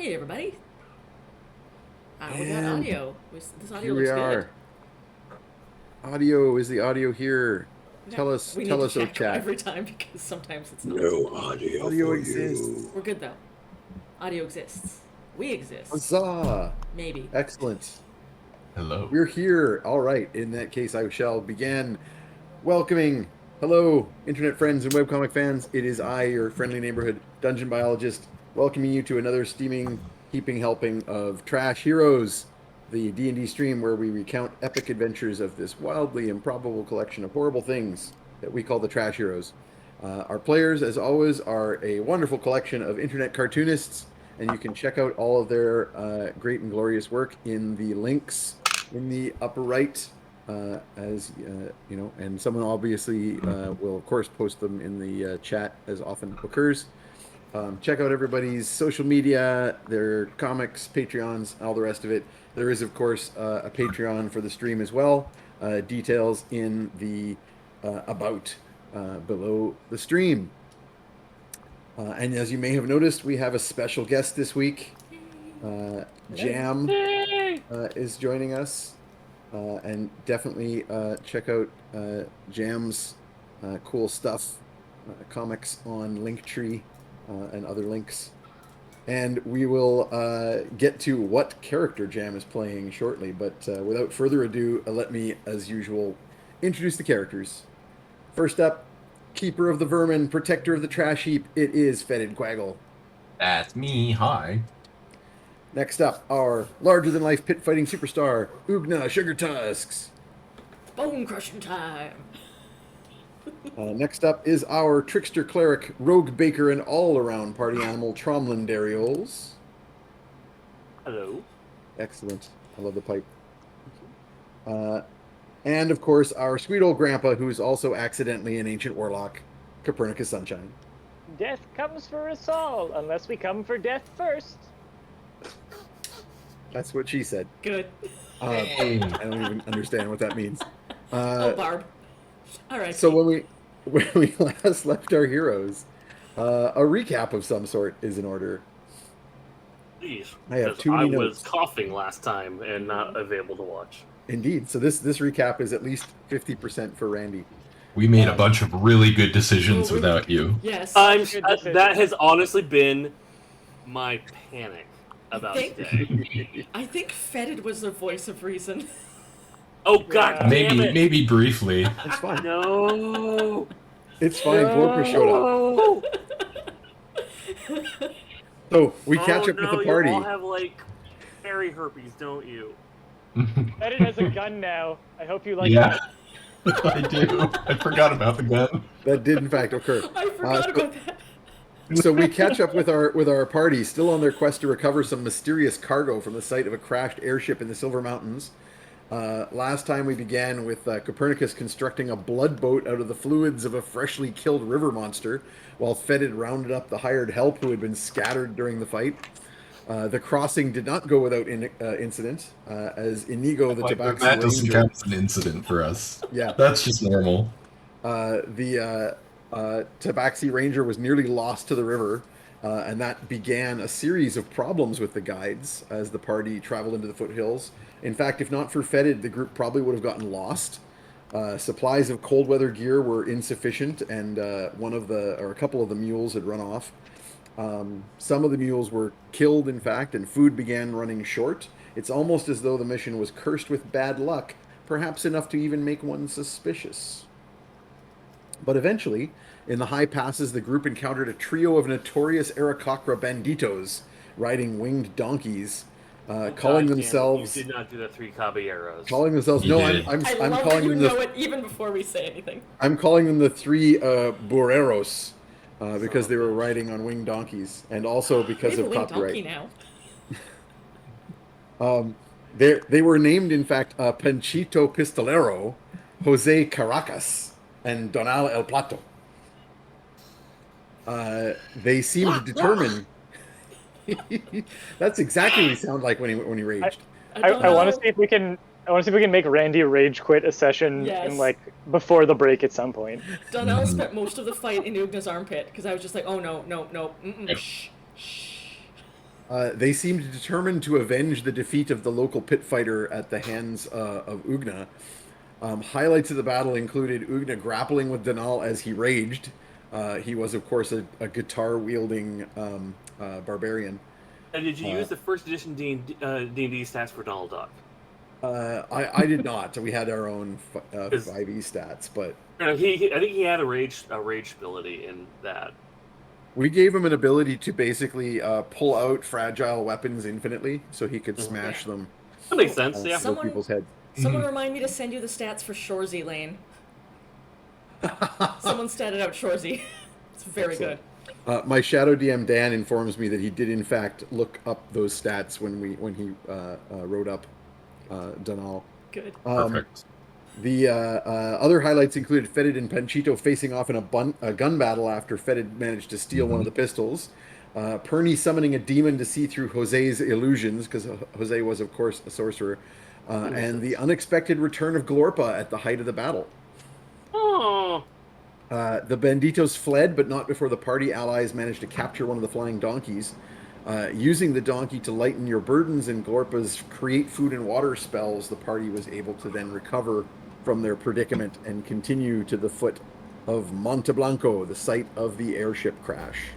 Hey everybody. We got And audio. This audio here we looks good. are. Audio, is the audio here? No, Tell us, we need tell to us, oh check chat. every time because sometimes it's not. No audio Audio for exists. you. We're good though. Audio exists. We exist. Huzzah! Maybe. Excellent. Hello. We're here. All right. In that case, I shall begin welcoming. Hello, internet friends and webcomic fans. It is I, your friendly neighborhood dungeon biologist, welcoming you to another steaming, heaping helping of Trash Heroes, the D&D stream where we recount epic adventures of this wildly improbable collection of horrible things that we call the Trash Heroes. Our players, as always, are a wonderful collection of internet cartoonists, and you can check out all of their great and glorious work in the links in the upper right, as you know, and someone obviously will, of course, post them in the chat as often occurs. Check out everybody's social media, their comics, Patreons, all the rest of it. There is, of course, a Patreon for the stream as well. Details in the about below the stream. And as you may have noticed, we have a special guest this week. Jam is joining us. And definitely check out Jam's cool stuff, comics on Linktree and other links. And we will get to what character Jam is playing shortly. But without further ado, let me, as usual, introduce the characters. First up, Keeper of the Vermin, Protector of the Trash Heap, it is Fetid Quaggle. That's me. Hi. Next up, our larger-than-life pit-fighting superstar, Oogna Sugar Tusks. Bone crushing time. Next up is our trickster cleric, rogue baker, and all-around party animal, Tromlin Darioles. Hello. Excellent. I love the pipe. And, of course, our sweet old grandpa, who is also accidentally an ancient warlock, Copernicus Sunshine. Death comes for us all, unless we come for death first. That's what she said. Good. I don't even understand what that means. Oh, Barb. All right. So when we last left our heroes, a recap of some sort is in order. Please. I have because too many I notes. was coughing last time and not available to watch. Indeed. So this recap is at least 50% for Randy. We made a bunch of really good decisions without you. Yes. That has honestly been my panic about today. I think Fetid was the voice of reason. Oh god damn it! Maybe briefly. It's fine. No. It's fine. Vorpus showed up. So we catch up with the party. You all have like fairy herpes, don't you? Fetid has a gun now. I hope you like Yeah. that. I do. I forgot about the gun. That did in fact occur. I forgot about that. So we catch up with our party, still on their quest to recover some mysterious cargo from the site of a crashed airship in the Silver Mountains. Last time we began with Copernicus constructing a blood boat out of the fluids of a freshly killed river monster, while Fetid rounded up the hired help who had been scattered during the fight. The crossing did not go without incident, as Inigo the Tabaxi That doesn't Ranger... count as an incident for us. Yeah. That's just normal. The Tabaxi Ranger was nearly lost to the river, and that began a series of problems with the guides as the party traveled into the foothills. In fact, if not for Fetid, the group probably would have gotten lost. Supplies of cold weather gear were insufficient, and a couple of the mules had run off. Some of the mules were killed, in fact, and food began running short. It's almost as though the mission was cursed with bad luck, perhaps enough to even make one suspicious. But eventually, in the high passes, the group encountered a trio of notorious Aarakocra banditos riding winged donkeys, calling themselves... You did not do the three caballeros. Calling themselves... You No, did. I'm I love calling that you them know the... it even before we say anything. I'm calling them the three boreros, because they were riding on winged donkeys, and also because We of have a winged copyright. donkey now. They were named, in fact, Panchito Pistolero, Jose Caracas, and Donal El Plato. They seemed determined. That's exactly what he sounded like when he raged. I want to see if we can. I want to see if we can make Randy rage quit a session Yes. in like before the break at some point. Donnell spent most of the fight in Oogna's armpit because I was just like, oh no, mm-mm, shh. They seemed determined to avenge the defeat of the local pit fighter at the hands of Oogna. Highlights of the battle included Oogna grappling with Danal as he raged. He was, of course, a guitar-wielding barbarian. And did you use the first edition D&D stats for Donald Duck? I did not. We had our own 5e stats, but I think he had a rage ability in that. we gave him an ability to basically pull out fragile weapons infinitely, so he could smash them. That makes sense. Yeah. Over people's heads. Someone remind me to send you the stats for Shorzy Lane. Someone statted out Shorzy. It's very Excellent. good. My shadow DM Dan informs me that he did in fact look up those stats when he wrote up Danal. Good. Perfect. The other highlights included Fetid and Panchito facing off in a gun battle after Fetid managed to steal one of the pistols. Perny summoning a demon to see through Jose's illusions, because Jose was, of course, a sorcerer. And the unexpected return of Glorpa at the height of the battle. Oh. The Banditos fled, but not before the party allies managed to capture one of the flying donkeys. Using the donkey to lighten your burdens and Glorpa's create food and water spells, the party was able to then recover from their predicament and continue to the foot of Monte Blanco, the site of the airship crash.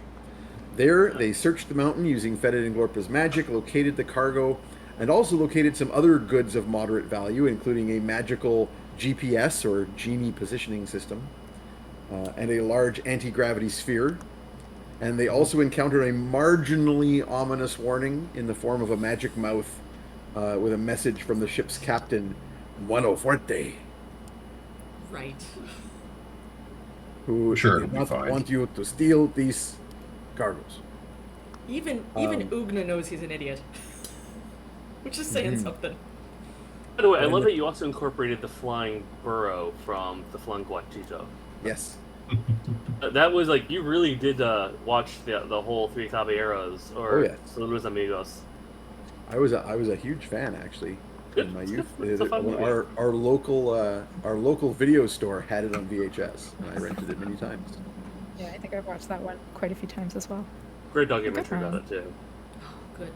There, they searched the mountain using Fetid and Glorpa's magic, located the cargo, and also located some other goods of moderate value, including a magical GPS, or genie positioning system, and a large anti-gravity sphere. And they also encountered a marginally ominous warning in the form of a magic mouth with a message from the ship's captain, Bueno Fuerte, Right. who Sure, did it'll be not fine. want you to steal these cargoes. Even Oogna knows he's an idiot. Which is saying something. By the way, I love that you also incorporated the flying burrow from the Flying Guachito. Yes. That was like, you really did watch the whole Three Caballeros or yes. Saludos Amigos. I was a huge fan, actually, in my youth. It's a fun movie. Our local video store had it on VHS, and I rented it many times. Yeah, I think I've watched that one quite a few times as well. Great documentary about it too. Good.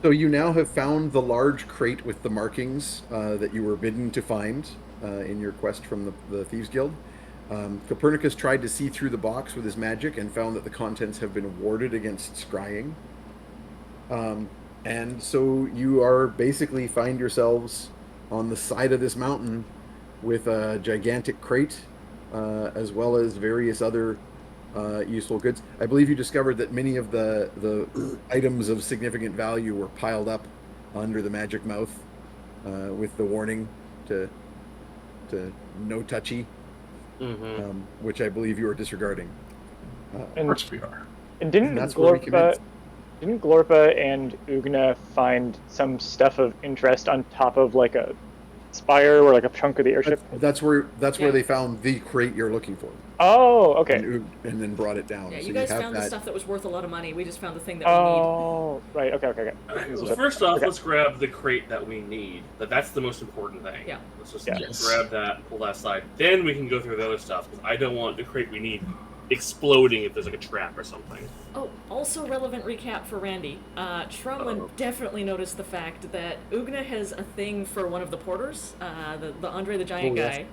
So you now have found the large crate with the markings that you were bidden to find in your quest from the Thieves Guild. Copernicus tried to see through the box with his magic and found that the contents have been warded against scrying. And so you are basically find yourselves on the side of this mountain with a gigantic crate, as well as various other useful goods. I believe you discovered that many of the items of significant value were piled up under the magic mouth with the warning to no touchy, which I believe you are disregarding. Of And, course we are. and And that's where we commence. didn't Glorpa and Oogna find some stuff of interest on top of like a spire or like a chunk of the airship? That's where Yeah. they found the crate you're looking for, Oh, okay. and then brought it down. Yeah, So you guys have found the that. stuff that was worth a lot of money. We just found the thing that we Oh, right. Okay. So first off, Okay. let's grab the crate that we need. That's the most important thing. Yeah. Let's just Yes. grab that, pull that aside. Then we can go through the other stuff, because I don't want the crate we need exploding if there's like a trap or something. need. Oh, also relevant recap for Randy. Trumlin Uh-oh. definitely noticed the fact that Oogna has a thing for one of the porters, the Andre the Giant yes. guy.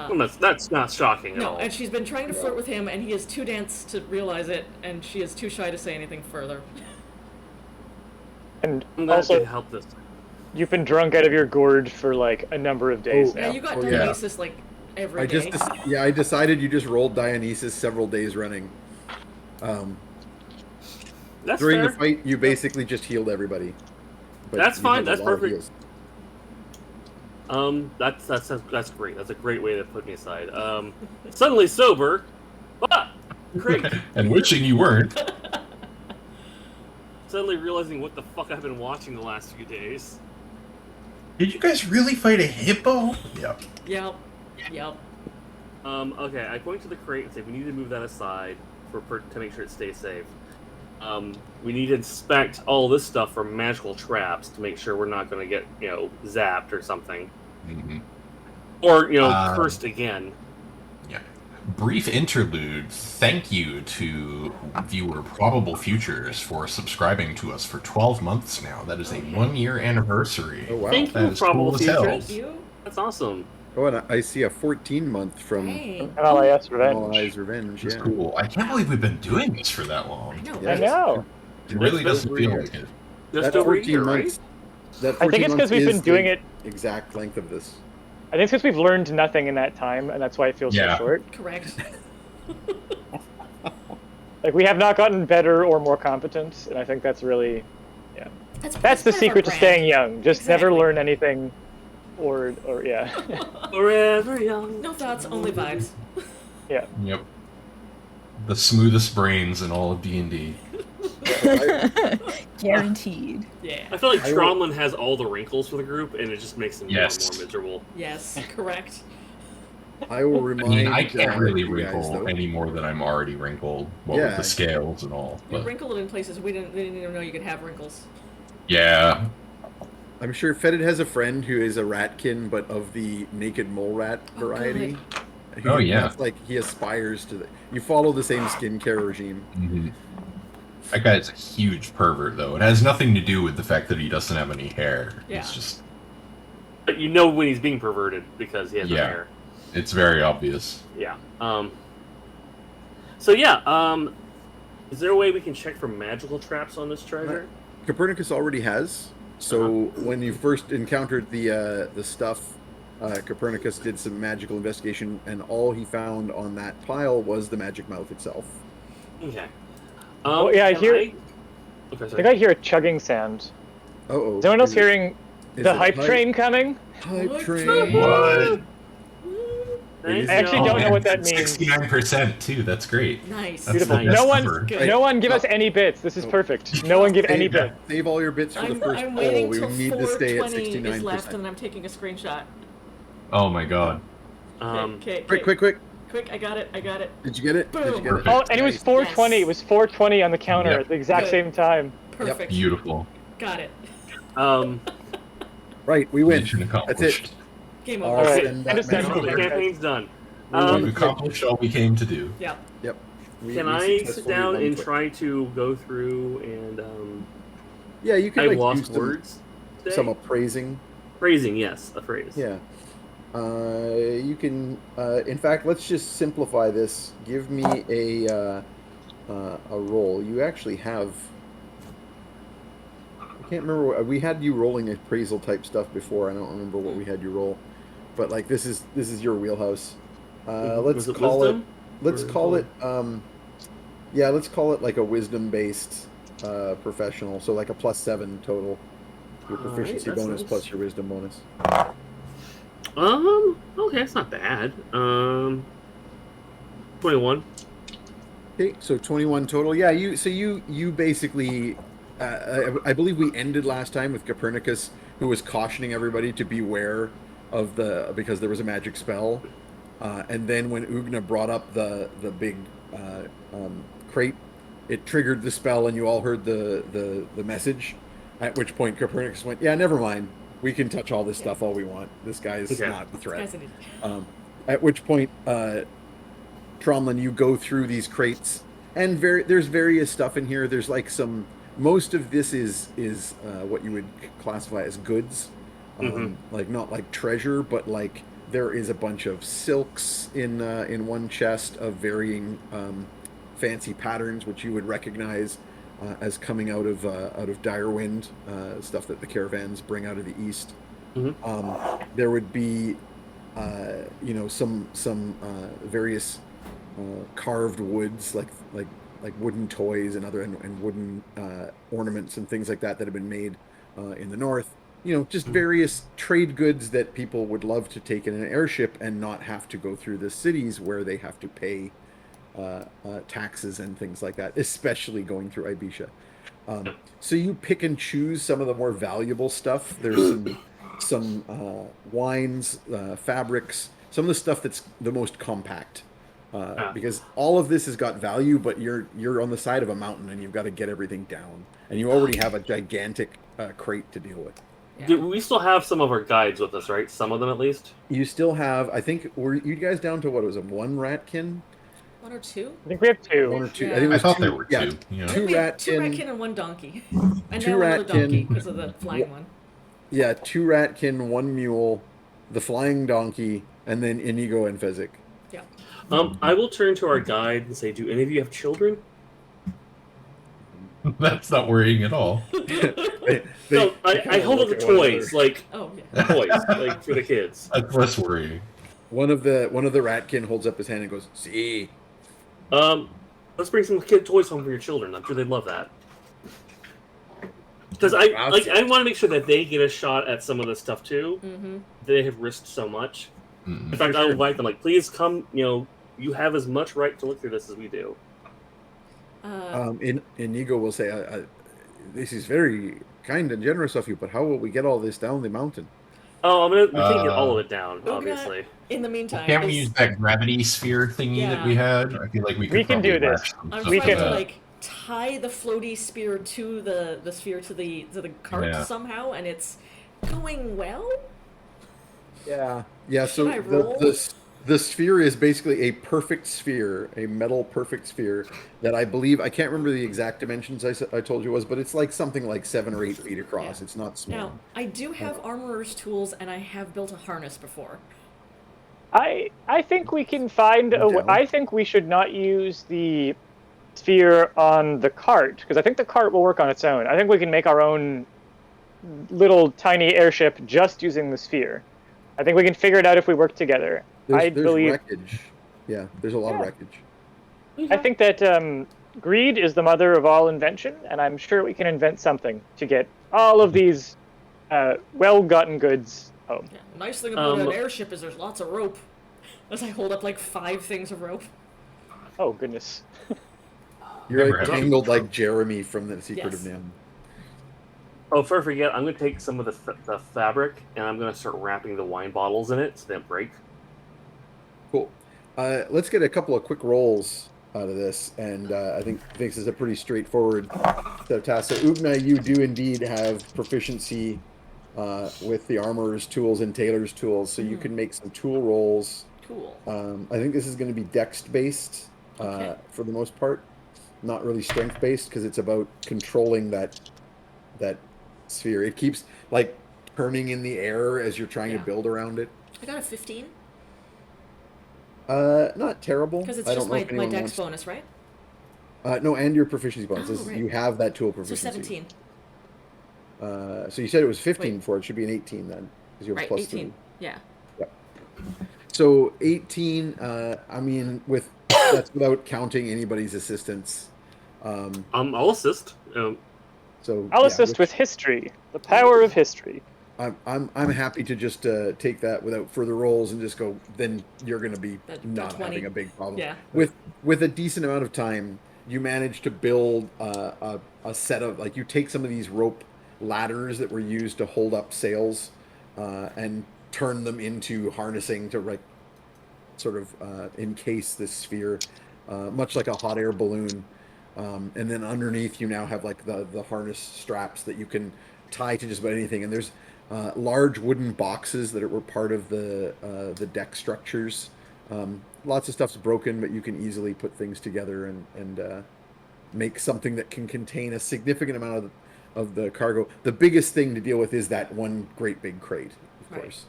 Well, that's not shocking at No, all. and she's been trying to flirt with him, and he is too dense to realize it, and she is too shy to say anything further. And I'm glad also, to help this. you've been drunk out of your gourd for like a number of days Yeah, now. you got Oh, yeah. Dionysus like every day. I decided you just rolled Dionysus several days running. That's During fair. the fight, you basically just healed everybody. But That's you fine, had a that's lot of perfect. heals. That's great. That's a great way to put me aside. Suddenly sober, but great. And wishing you weren't. Suddenly realizing what the fuck I've been watching the last few days. Did you guys really fight a hippo? Yep. Yep. Okay, I point to the crate and say we need to move that aside to make sure it stays safe. We need to inspect all this stuff for magical traps to make sure we're not going to get, zapped or something. Mm-hmm. Or, cursed again. Yeah. brief interlude, thank you to viewer Probable Futures for subscribing to us for 12 months now. That is a 1-year anniversary. Oh, wow. Thank That you, is Probable cool as hell. Futures. Thank you. That's awesome. Oh, and I see a 14-month from Dang. MLIS MLI's Revenge. Revenge. That's Yeah. cool. I can't believe we've been doing this for that long. I know. Yeah. I know. It really That's doesn't been feel weird. like it. Just That over a 14 year, months. right? That I think 14 it's because months we've been is doing the it. exact length of this. I think it's because we've learned nothing in that time, and that's why it feels Yeah. so short. Correct. Like we have not gotten better or more competent, and I think that's really that's the part of our secret to brand. staying young. Just never Exactly. learn anything, or yeah, Forever young. No thoughts, only vibes. yeah. Yep. The smoothest brains in all of D&D. Guaranteed. Yeah. I feel like I will- Tromlin has all the wrinkles for the group, and it just makes them Yes. more and more miserable. Yes, correct. I will I remind mean, I can't really you guys, wrinkle though. any more than I'm already wrinkled. What Yeah. with the scales and all. You But wrinkled in places they didn't even know you could have wrinkles. yeah. I'm sure Fetid has a friend who is a ratkin, but of the naked mole rat Oh, variety. Oh, yeah. That's like he aspires to. You follow the same skincare regime. hmm That guy's a huge pervert, though. It has nothing to do with the fact that he doesn't have any hair. Yeah. It's just, But you know when he's being perverted because he has no Yeah. hair. it's very obvious. Yeah. So yeah. Is there a way we can check for magical traps on this treasure? Copernicus already has. So when you first encountered the stuff, Copernicus did some magical investigation, and all he found on that pile was the magic mouth itself. Okay. Oh, yeah, I can hear- Okay, I think sorry. I hear a chugging sound. Oh, Is anyone else hearing is the it hype train coming? Hype Hype train. train. What? Nice I actually job. don't know man, what that means. 69% too. That's great. Nice. That's Beautiful. the best No one, ever. Good. no one give us any bits. This is perfect. No one give any Save, bits. save all your bits for the first I'm poll. waiting We till need to stay at 420 is left, 69%. and I'm taking a screenshot. Oh my god. Okay, Quick! I got it. Did you get it? Did you Boom. get it? Oh, and it was 420. Yes. It was 420 on the counter Yep. at the exact Good. same time. Perfect. Beautiful. Got it. Right, we win. Mission That's accomplished. it. Game All over. right. send And that it's done. magical the Okay. campaign's done. We've accomplished all we came to do. Yeah. Yep. Can We I sit successfully down won and quick. try to go through and Yeah, you can I've like lost use words today? some appraising. Phrasing, yes, a phrase. Yeah. You can. In fact, let's just simplify this. Give me a roll. You actually have. I can't remember. We had you rolling appraisal type stuff before. I don't remember what we had you roll, but like this is your wheelhouse. Let's Was it call wisdom? it. Let's Or- call it. Yeah, let's call it like a wisdom-based professional. So like a +7 total. Your Alright, proficiency that's bonus nice. plus your wisdom bonus. Okay, it's not bad. 21. Okay, so 21 total. Yeah, you basically, I believe we ended last time with Copernicus, who was cautioning everybody to beware of because there was a magic spell, and then when Oogna brought up the big crate, it triggered the spell, and you all heard the message. At which point Copernicus went, "Yeah, never mind. We can touch all this stuff all we want. This guy's Okay. not the threat." Guys, I need- At which point, Tromlin, you go through these crates, and there's various stuff in here. There's like most of this is what you would classify as goods, like not like treasure, but like there is a bunch of silks in one chest of varying fancy patterns, which you would recognize as coming out of Direwind, stuff that the caravans bring out of the east. There would be some various carved woods like wooden toys and other and wooden ornaments and things like that have been made in the north. Just various trade goods that people would love to take in an airship and not have to go through the cities where they have to pay taxes and things like that, especially going through Ibisha. So you pick and choose some of the more valuable stuff. There's some wines, fabrics, some of the stuff that's the most compact. Because all of this has got value, but you're on the side of a mountain and you've got to get everything down, and you already have a gigantic crate to deal with. Yeah. Do we still have some of our guides with us, right? Some of them at least. You still have, I think, were you guys down to what was it, one ratkin? One or two? I think we have One two. or two? Yeah. I think it I was thought two. there were Yeah, two. You know? two We had two ratkin. ratkin and one donkey. And Two now another donkey ratkin. because of the flying one. Yeah, two ratkin, one mule, the flying donkey, and then Inigo and Fezzik. Yeah. I will turn to our guide and say, "Do any of you have children?" That's not worrying at all. No, I hold up the toys, like Oh, yeah. toys, like for the kids. That's less worrying. One of the ratkin holds up his hand and goes, "See." Let's bring some kid toys home for your children. I'm sure they'd love that. Because I want to make sure that they get a shot at some of this stuff too. Mm-hmm. They have risked so much. Mm. In fact, I'll invite them. Like, please come. You have as much right to look through this as we do. Inigo will say, "This is very kind and generous of you, but how will we get all this down the mountain?" Oh, we can't get all of it down, Oogna, obviously. In the meantime, Can't we use that gravity sphere thingy that we had? I feel like we could We can probably do this. latch some I'm stuff We trying to to that. tie the floaty spear to the sphere to the cart Yeah. somehow, and it's going well. Yeah. Yeah, so Should I roll? the sphere is basically a perfect sphere, a metal perfect sphere that I believe, I can't remember the exact dimensions I told you it was, but it's like something like 7 or 8 feet across. Yeah. It's not small. Now, I do have armorer's tools, and I have built a harness before. I think we can find a way. down. I think we should not use the sphere on the cart, because I think the cart will work on its own. I think we can make our own little tiny airship just using the sphere. I think we can figure it out if we work together. There's believe. wreckage. Yeah, there's a lot of Yeah. wreckage. I think that greed is the mother of all invention, and I'm sure we can invent something to get all of these well-gotten goods home. Yeah. Nice thing about an airship is there's lots of rope. As I hold up like 5 things of rope. Oh goodness. You're Never like have. tangled like Jeremy from The Secret Yes. of Nim. Oh, before I forget, I'm going to take some of the fabric and I'm going to start wrapping the wine bottles in it so they don't break. Cool. Let's get a couple of quick rolls out of this, and I think this is a pretty straightforward set of tasks. So, Oogna, you do indeed have proficiency with the armorer's tools and tailor's tools, so you can make some tool rolls. Cool. I think this is going to be dex-based Okay. for the most part, not really strength-based, because it's about controlling that sphere. It keeps like turning in the air as you're trying Yeah. to build around it. I got a 15 Not terrible. because it's I don't just know my if anyone dex wants- bonus, right? No, and your proficiency bonus. Oh, This- right. You have that tool So proficiency. 17. So you said it was 15 Wait. before. It should be an 18 then, because you have Right, plus 18. Yeah. 3. So 18. I mean, that's without counting anybody's assistance. I'll assist. So I'll yeah, assist with history, the power of history. I'm happy to just take that without further rolls and just go. Then you're going to be That not 20. having a big problem. Yeah. With a decent amount of time, you manage to build a set of, like, you take some of these rope ladders that were used to hold up sails and turn them into harnessing to like sort of encase this sphere, much like a hot air balloon. And then underneath you now have like the harness straps that you can tie to just about anything. And there's large wooden boxes that were part of the deck structures. Lots of stuff's broken, but you can easily put things together and make something that can contain a significant amount of the cargo. The biggest thing to deal with is that one great big crate, of Right. course.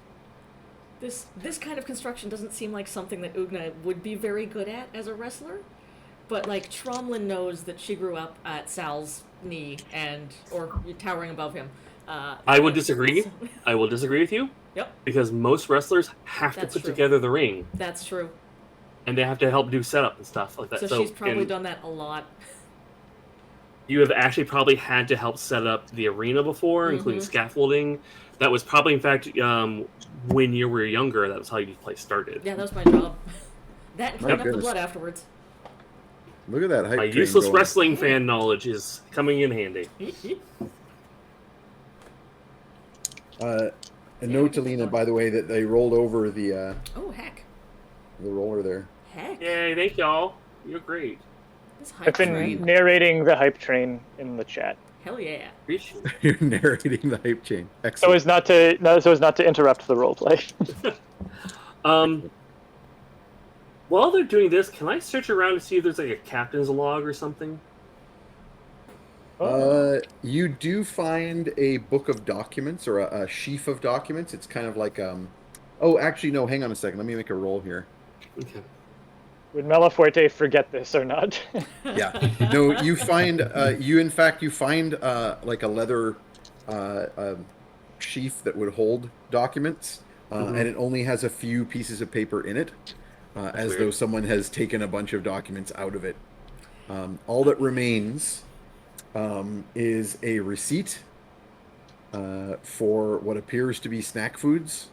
This kind of construction doesn't seem like something that Oogna would be very good at as a wrestler. But like Tromlin knows that she grew up at Sal's knee or towering above him. I would disagree. I will disagree with you Yep, because most wrestlers have That's to put true. together the ring that's true. and they have to help do setup and stuff like that. So she's probably and done that a lot. You have actually probably had to help set up the arena before, including scaffolding. That was probably, in fact, when you were younger, that was how your place started. Yeah, that was my job. That and clean up the goodness. blood afterwards. Look at that hype My train useless going. wrestling fan knowledge is coming in handy. A note to Lena, by the way, that they rolled over the Oh heck, roller there. heck. Yay, thank y'all. You're great. This I've hype been train. narrating the hype train in the chat. Hell yeah. Appreciate it. You're narrating the hype chain. So Excellent. as not to interrupt the roleplay. While they're doing this, can I search around to see if there's like a captain's log or something? You do find a book of documents or a sheaf of documents. It's kind of like Oh, actually, no. Hang on a second. Let me make a roll here. Okay. Would Melafuerte forget this or not? Yeah. No, you find you find like a leather sheath that would hold documents, and it only has a few pieces of paper in it, as weird. though someone has taken a bunch of documents out of it. All that remains is a receipt for what appears to be snack foods,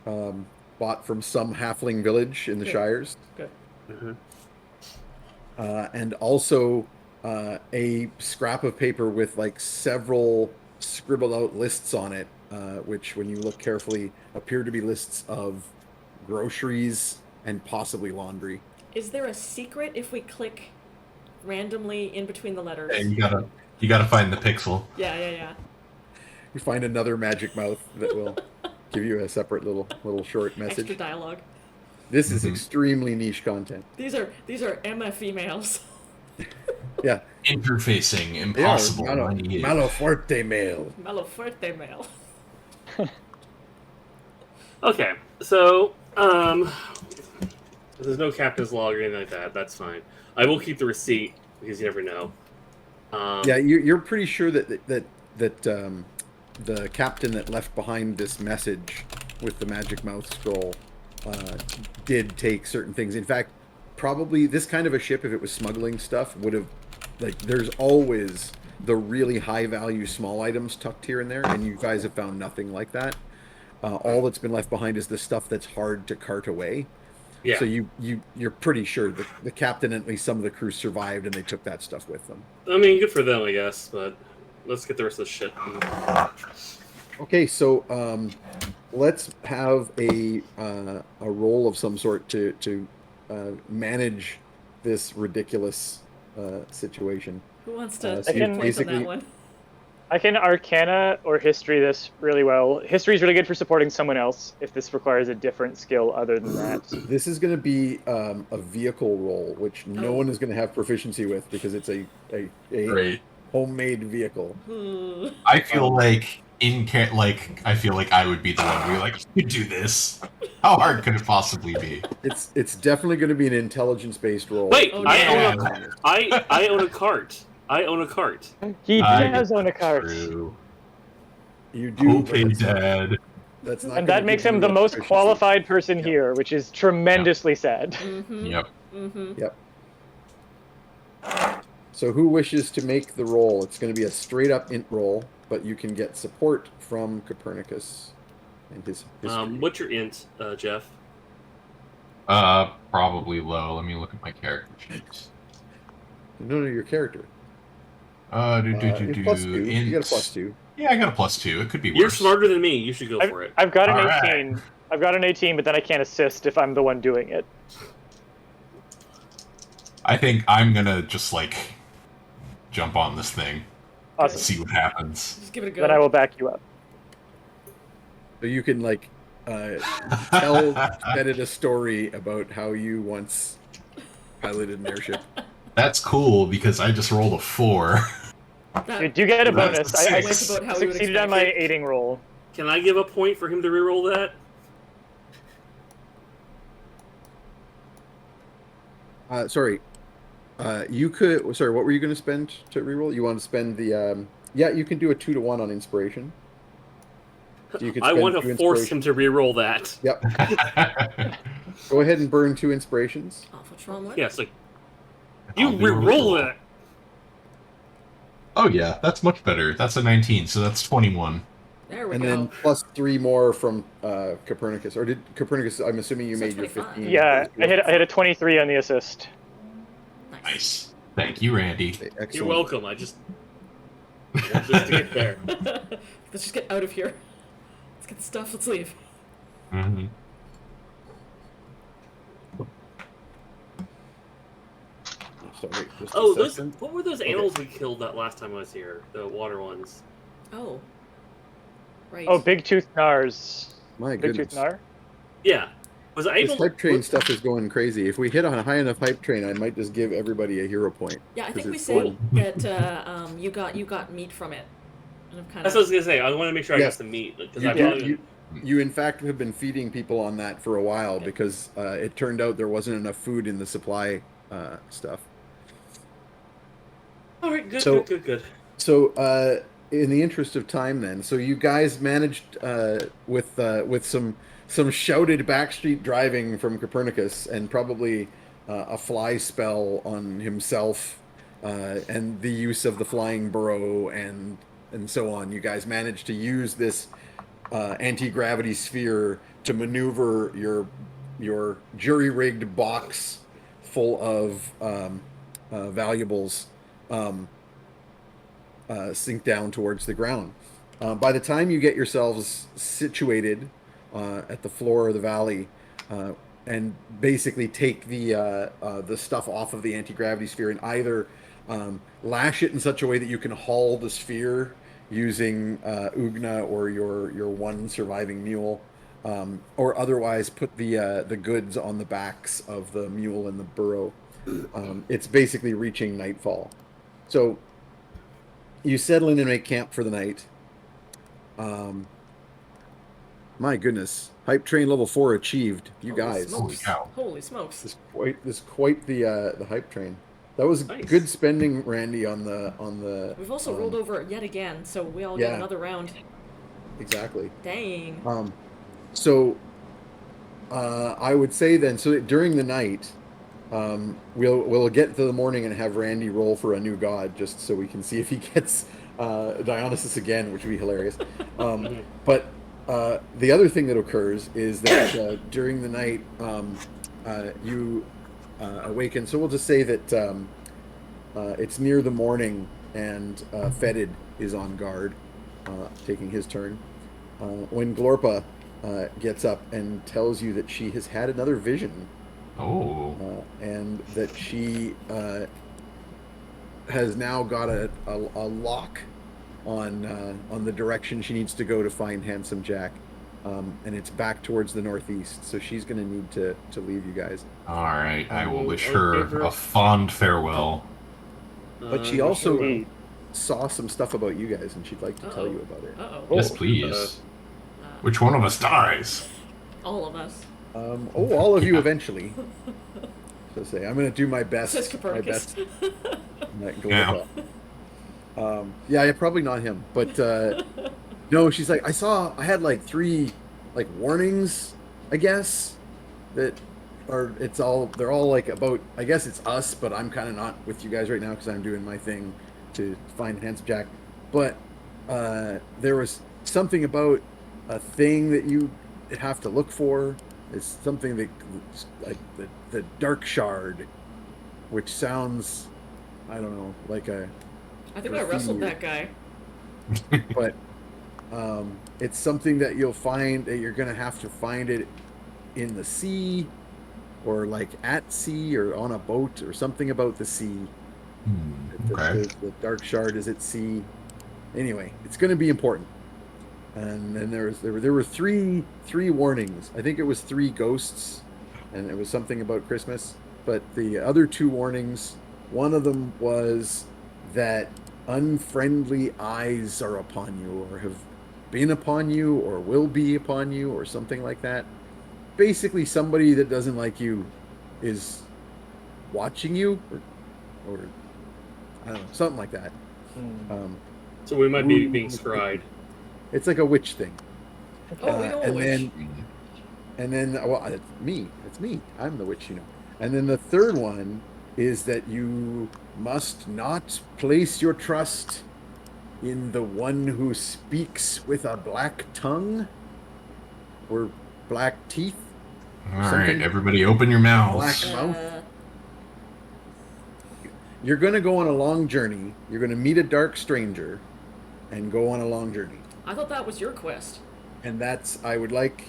bought from some halfling village in the Shires. Good. And also a scrap of paper with like several scribbled out lists on it, which when you look carefully appear to be lists of groceries and possibly laundry. Is there a secret if we click randomly in between the letters? And you gotta find the pixel. Yeah. You find another magic mouth that will give you a separate little short message. Extra dialogue. This is extremely niche content. These are MF emails. Yeah. Interfacing impossible. Maloforte mail. Malofuerte mail. Okay, so there's no captain's log or anything like that. That's fine. I will keep the receipt because you never know. Yeah, you're pretty sure that the captain that left behind this message with the magic mouth scroll did take certain things. In fact, probably this kind of a ship, if it was smuggling stuff, would have, like, there's always the really high value small items tucked here and there, and you guys have found nothing like that. All that's been left behind is the stuff that's hard to cart away. Yeah. So you're pretty sure that the captain and at least some of the crew survived and they took that stuff with them. I mean, good for them, I guess, but let's get the rest of the shit. Okay, so let's have a role of some sort to manage this ridiculous situation. Who wants to so take points on basically- that one? I can Arcana or History this really well. History is really good for supporting someone else if this requires a different skill other than that. This is going to be a vehicle role, which no one is going to have proficiency with because it's a Great. homemade vehicle. I feel like I feel like I would be the one who be like, you do this. How hard could it possibly be? It's definitely going to be an intelligence-based role. Wait, Oh, I yeah. own a cart. I own a cart. He does own a cart. True. You do, Okay, but Dad. that's not And gonna that makes give him you the most proficiency. qualified person here, which is tremendously sad. Mm-hmm. Yep. Mm-hmm. Yep. So who wishes to make the roll? It's going to be a straight-up int roll, but you can get support from Copernicus and his history. What's your int, Jeff? Probably low. Let me look at my character sheets. No, your character. Do You're plus 2. You got a plus 2. Yeah, I got a +2. It could be worse. You're smarter than me. You should go for it. I've got an All 18. right. I've got an 18, but then I can't assist if I'm the one doing it. I think I'm gonna just like jump on this thing, Awesome. see what happens. Just give it a go. Then I will back you up. So you can like tell Bennett a story about how you once piloted an airship. That's cool because I just rolled a 4. That- You do get a That's bonus. a I six. About how we would succeeded on expect my it. aiding roll. Can I give a point for him to reroll that? Sorry. You could. Sorry, what were you going to spend to reroll? You want to spend the? Yeah, you can do a 2-to-1 on inspiration. So you could I spend want 2 to force him inspiration. to reroll that. Yep. Go ahead and burn 2 inspirations. Awful trauma. Yes, like you I'll be able to reroll roll. that. Oh yeah, that's much better. That's a 19, so that's 21. There we And go. then plus 3 more from Copernicus. Or did Copernicus? I'm assuming you So made your 25. 15. Yeah, I hit a 23 on the assist. Nice. Thank you, Randy. Okay, excellent. You're welcome. I just want this to get there. Let's just get out of here. Let's get the stuff. Let's leave. Mm-hmm. Sorry, just Oh, a those. second. What were those Okay. animals we killed that last time I was here? The water ones. Oh. Right. Oh, big tooth nars. My Big tooth goodness. nar. Yeah. Was I This able? hype train stuff is going crazy. If we hit on a high enough hype train, I might just give everybody a hero point. Yeah, I 'cause think we it's say fun. that you got meat from it. And I'm kind That's what I was gonna say. I want to make sure I Yeah. got some meat because You, I you, probably. you, you, in fact, have been feeding people on that for a while because it turned out there wasn't enough food in the supply stuff. All right. Good. So- Good. So, in the interest of time, then, so you guys managed with some shouted backstreet driving from Copernicus and probably a fly spell on himself and the use of the flying burrow and so on. You guys managed to use this anti-gravity sphere to maneuver your jury-rigged box full of valuables. Sink down towards the ground. By the time you get yourselves situated at the floor of the valley and basically take the stuff off of the anti-gravity sphere and either lash it in such a way that you can haul the sphere using Oogna or your one surviving mule, or otherwise put the goods on the backs of the mule and the burrow. It's basically reaching nightfall. So you settle in and make camp for the night. My goodness, hype train level 4 achieved. You Holy guys, smokes. Holy cow. Holy smokes. this is quite the hype train. That was Nice. good spending, Randy, on the. We've also rolled over yet again, so we all Yeah. get another round. Exactly. Dang. So I would say then, so during the night, we'll get to the morning and have Randy roll for a new god, just so we can see if he gets Dionysus again, which would be hilarious. But the other thing that occurs is that during the night, you awaken. So we'll just say that it's near the morning, and Fetid is on guard, taking his turn. When Glorpa gets up and tells you that she has had another vision. And that she has now got a lock on the direction she needs to go to find Handsome Jack, and it's back towards the northeast. So she's going to need to leave you guys. All right, I will wish I'll her give her- a fond farewell. But she also Sweet. saw some stuff about you guys, and she'd like to tell you about it. Uh-oh. Yes, please. Which one of us dies? All of us. All of you eventually. So say, I'm going to do my best. Says Copernicus. Yeah, probably not him, but no, she's like, I had like 3 like warnings, I guess, that are they're all like about, I guess it's us, but I'm kind of not with you guys right now because I'm doing my thing to find Handsome Jack. But there was something about a thing that you have to look for. It's something that, like the Dark Shard, which sounds, I don't know, like a. I think I wrestled that guy. But it's something that you'll find that you're gonna have to find it in the sea, or like at sea, or on a boat, or something about the sea. Okay. The Dark Shard is at sea. Anyway, it's gonna be important. And then there were three warnings. I think it was 3 ghosts, and it was something about Christmas. But the other 2 warnings, one of them was that unfriendly eyes are upon you, or have been upon you, or will be upon you, or something like that. Basically, somebody that doesn't like you is watching you, or I don't know, something like that. So we might be being scryed. It's like a witch thing. Oh, we know a and witch. then well, it's me. I'm the witch, you know. And then the third one is that you must not place your trust in the one who speaks with a black tongue or black teeth. All right, Something- everybody open your mouths. Black mouth. You're going to go on a long journey. You're going to meet a dark stranger and go on a long journey. I thought that was your quest. And that's, I would like,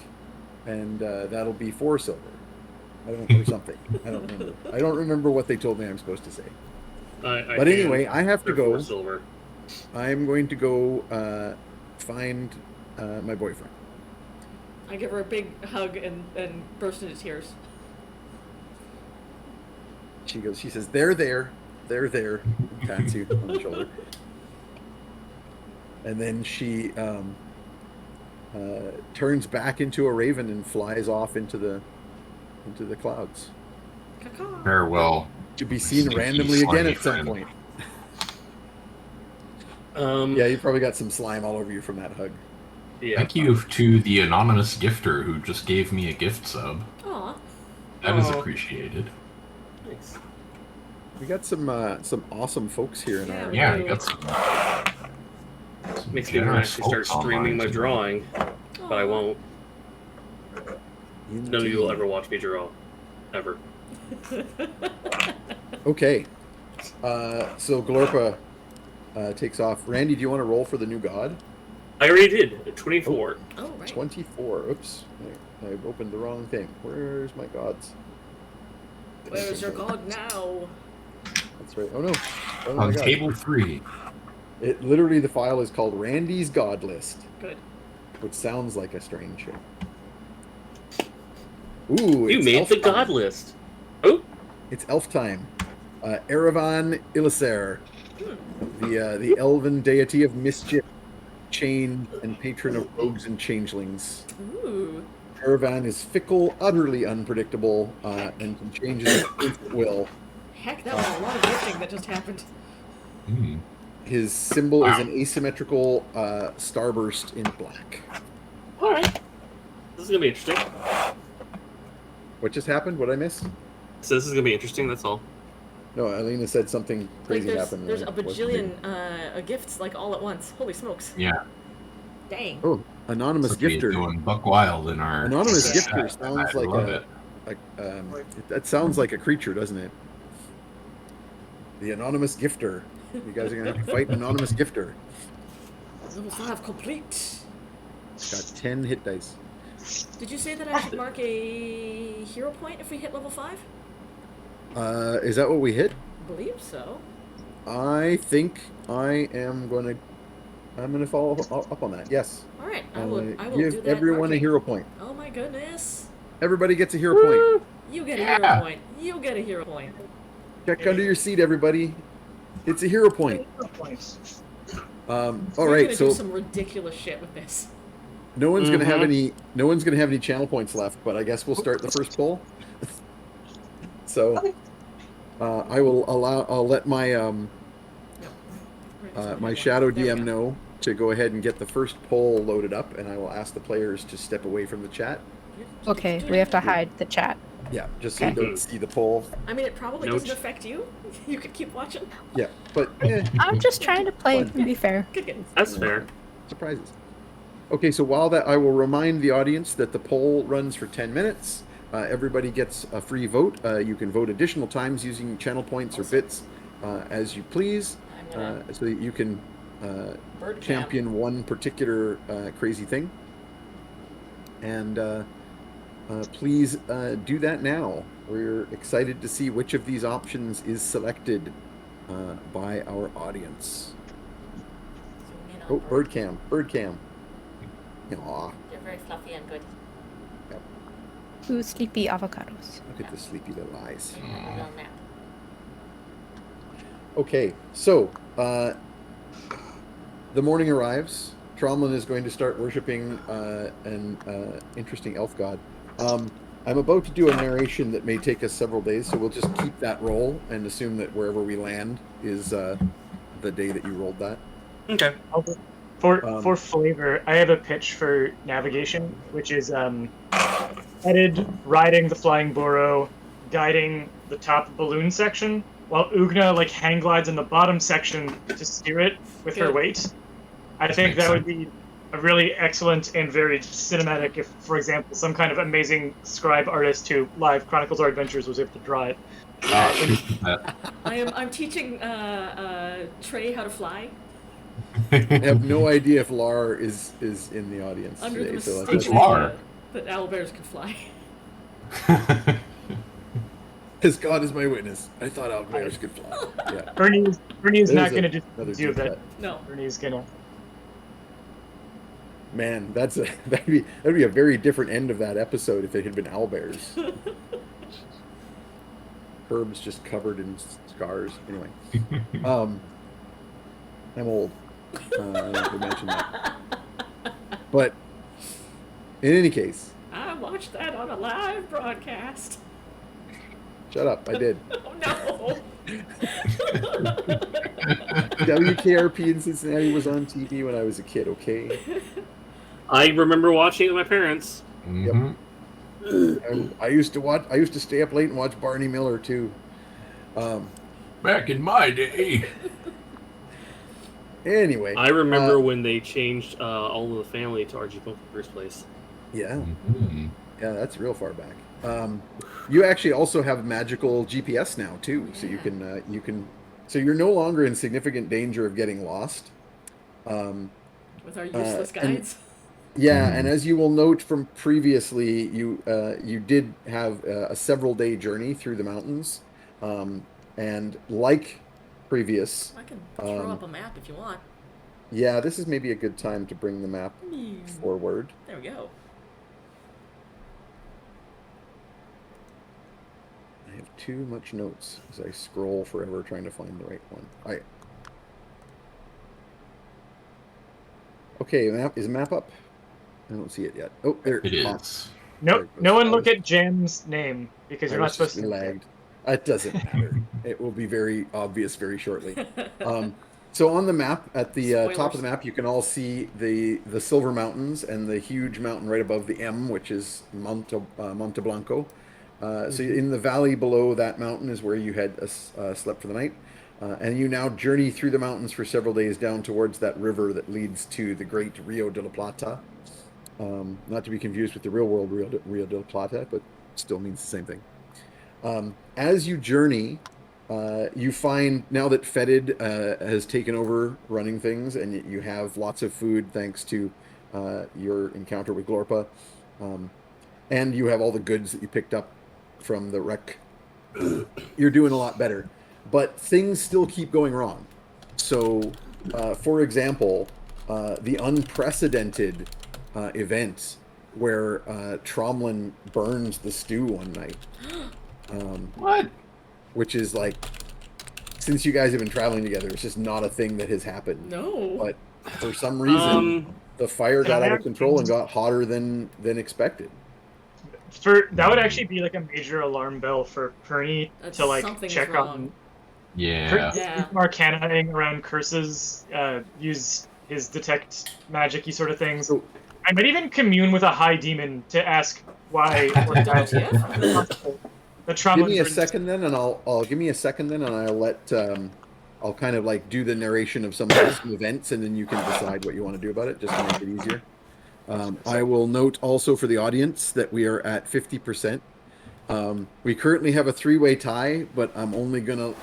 and that'll be 4 silver. or something. I don't remember. I don't remember what they told me I'm supposed to say. But anyway, I have to go. Silver. I'm going to go find my boyfriend. I give her a big hug and burst into tears. She says, they're there, pats you on the shoulder. And then she turns back into a raven and flies off into the clouds. Caw-caw. Farewell. To be seen Sneaky, randomly again slimy at some friend. point. Yeah, you probably got some slime all over you from that hug. Yeah. Thank you to the anonymous gifter who just gave me a gift sub. Aw. That is Aw. appreciated. Nice. We got some awesome folks here in Yeah, our. Yeah, I got some Makes me want to generous actually start folks streaming my online. drawing, but I won't. None of you will Indeed. ever watch me draw. Ever. Okay. So Glorpa takes off. Randy, do you want to roll for the new god? I already did. 24. Oh, right. 24. Oops. I opened the wrong thing. Where's my gods? Where's your god now? That's right. Oh no. Oh my On god. table 3. It literally, the file is called Randy's God List, Good. which sounds like a strange show. Ooh, You it's made elf the time. god list. Oh, It's elf time. Erevan Illiser, the elven deity of mischief, change, and patron of rogues and changelings. Ooh. Erevan is fickle, utterly unpredictable, and can change his at will. Heck, that was a lot of gifting that just happened. Hmm. His symbol is Wow. an asymmetrical starburst in black. alright. This is going to be interesting. What just happened? What I missed? So this is going to be interesting, that's all. No, Alina said something Like crazy there's happened. a and it wasn't bajillion gifts like all at once. Holy smokes. Yeah. Dang. me. Oh, anonymous Somebody gifter. doing buck wild in our Anonymous Yeah. gifter sounds I like love a. it. That sounds like a creature, doesn't it? The anonymous gifter. You guys are gonna have to fight an anonymous gifter. Level 5 complete. Got 10 hit dice. Did you say that I should mark a hero point if we hit level 5? Is that what we hit? I believe so. I think I'm gonna follow up on that. Yes. Alright, I will give do that. everyone a marking. hero point. Oh my goodness. Everybody gets a hero point. You get a hero point. You get a hero point. Check under your seat, everybody. It's a hero point. All We're right, gonna so do some ridiculous shit with this. no one's gonna have any channel points left, but I guess we'll start the first poll. So I'll let my my shadow There we DM go. know to go ahead and get the first poll loaded up, and I will ask the players to step away from the chat. Okay, we have to hide the chat. Yeah, just so you don't see the poll. I mean, it probably No doesn't ch- affect you. You could keep watching. Yeah, but I'm just trying to play Fun. and be fair. Good game. That's fair. surprises. Okay, so while that, I will remind the audience that the poll runs for 10 minutes. Everybody gets a free vote. You can vote additional times using channel points or bits as you please, I'm gonna so that you can bird cam. champion one particular crazy thing. And please do that now. We're excited to see which of these options is selected by our audience. Zoom in on Oh, bird cam, bird cam. Aw, You're very fluffy and good. Ooh, sleepy avocados. look at the sleepy little eyes. You will nap. Okay, so the morning arrives. Tromlin is going to start worshiping an interesting elf god. I'm about to do a narration that may take us several days, so we'll just keep that roll and assume that wherever we land is the day that you rolled that. Okay. For flavor, I have a pitch for navigation, which is headed, riding the flying burrow, guiding the top balloon section, while Oogna hang glides in the bottom section to steer it with her Good. weight. I think makes that would be a really excellent and very cinematic if, for example, some kind of amazing scribe artist who live Chronicles Our Adventures was able to draw it. I'm teaching Trey how to fly I have no idea if Lar is in the audience under the today. So mistaken Who's Lar? idea that owlbears can fly. As God is my witness, I thought owlbears could fly. Yeah. Bernie's There's not going to another just do deep that. cut. No. Bernie's going to. Man, that'd be a very different end of that episode if it had been owlbears. Herb's just covered in scars. Anyway, I'm old. I don't have to mention that. But in any case, I watched that on a live broadcast. shut up. I did. Oh no. WKRP in Cincinnati was on TV when I was a kid. Okay. I remember watching it with my parents. Mhm. I used to stay up late and watch Barney Miller too. Back in my day. Anyway, I remember when they changed All of the Family to RG Bunker's place. yeah, Mhm. yeah, that's real far back. You actually also have magical GPS now too, so you can so you're no longer in significant danger of getting lost. With our useless and- guides. Yeah, and as you will note from previously, you did have a several day journey through the mountains, and like previous, I can throw up a map if you want. yeah, this is maybe a good time to bring the map forward. There we go. I have too much notes as I scroll forever trying to find the right one. Okay, is the map up? I don't see it yet. Oh, there It is. is. No one look at Jam's name because you're not supposed to. Lagged. It doesn't matter. It will be very obvious very shortly. So on the map, at the top of the map, you can all see the Silver Mountains and the huge mountain right above the M, which is Monte Blanco. So in the valley below that mountain is where you had slept for the night. And you now journey through the mountains for several days down towards that river that leads to the great Rio de la Plata. Not to be confused with the real world Rio de la Plata, but still means the same thing. As you journey, you find now that Fetid has taken over running things, and you have lots of food thanks to your encounter with Glorpa, and you have all the goods that you picked up from the wreck. You're doing a lot better, but things still keep going wrong. So, for example, the unprecedented event where Tromlin burns the stew one night. What? Which is like, since you guys have been traveling together, it's just not a thing that has happened. No. But for some reason, the fire got out of control and got hotter than expected. That would actually be like a major alarm bell for Perny That's to like something's check wrong. on. Yeah. Yeah. Arcanaing around curses, use his detect magic-y sort of things. So- I might even commune with a high demon to ask why. The trauma. Give me a second then, and I'll give me a second then, and I'll let I'll kind of like do the narration of some events, and then you can decide what you want to do about it, just to make it easier. I will note also for the audience that we are at 50%. We currently have a 3-way tie, but I'm only gonna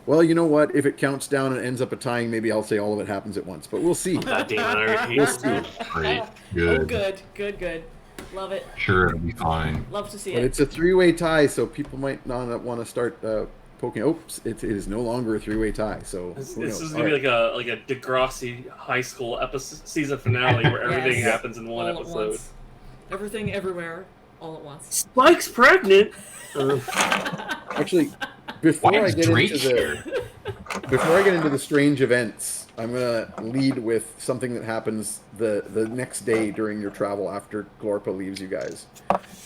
well, you know what? If it counts down and ends up a tying, maybe I'll say all of it happens at once. But we'll see. God damn it, I hate We'll see. Great. Oh, Good. good. Love it. Sure, it'll be fine. Love to see But it. it's a 3-way tie, so people might not want to start poking. Oops! It is no longer a 3-way tie. So This who knows? is All gonna be right. like a Degrassi high school season finale where everything Yes. happens in one All at episode. once. Everything, everywhere, all at once. Spike's pregnant. Actually, before Why I is get Drake into the strange events, I'm gonna lead with something that happens the next day during your travel after Glorpa leaves you guys,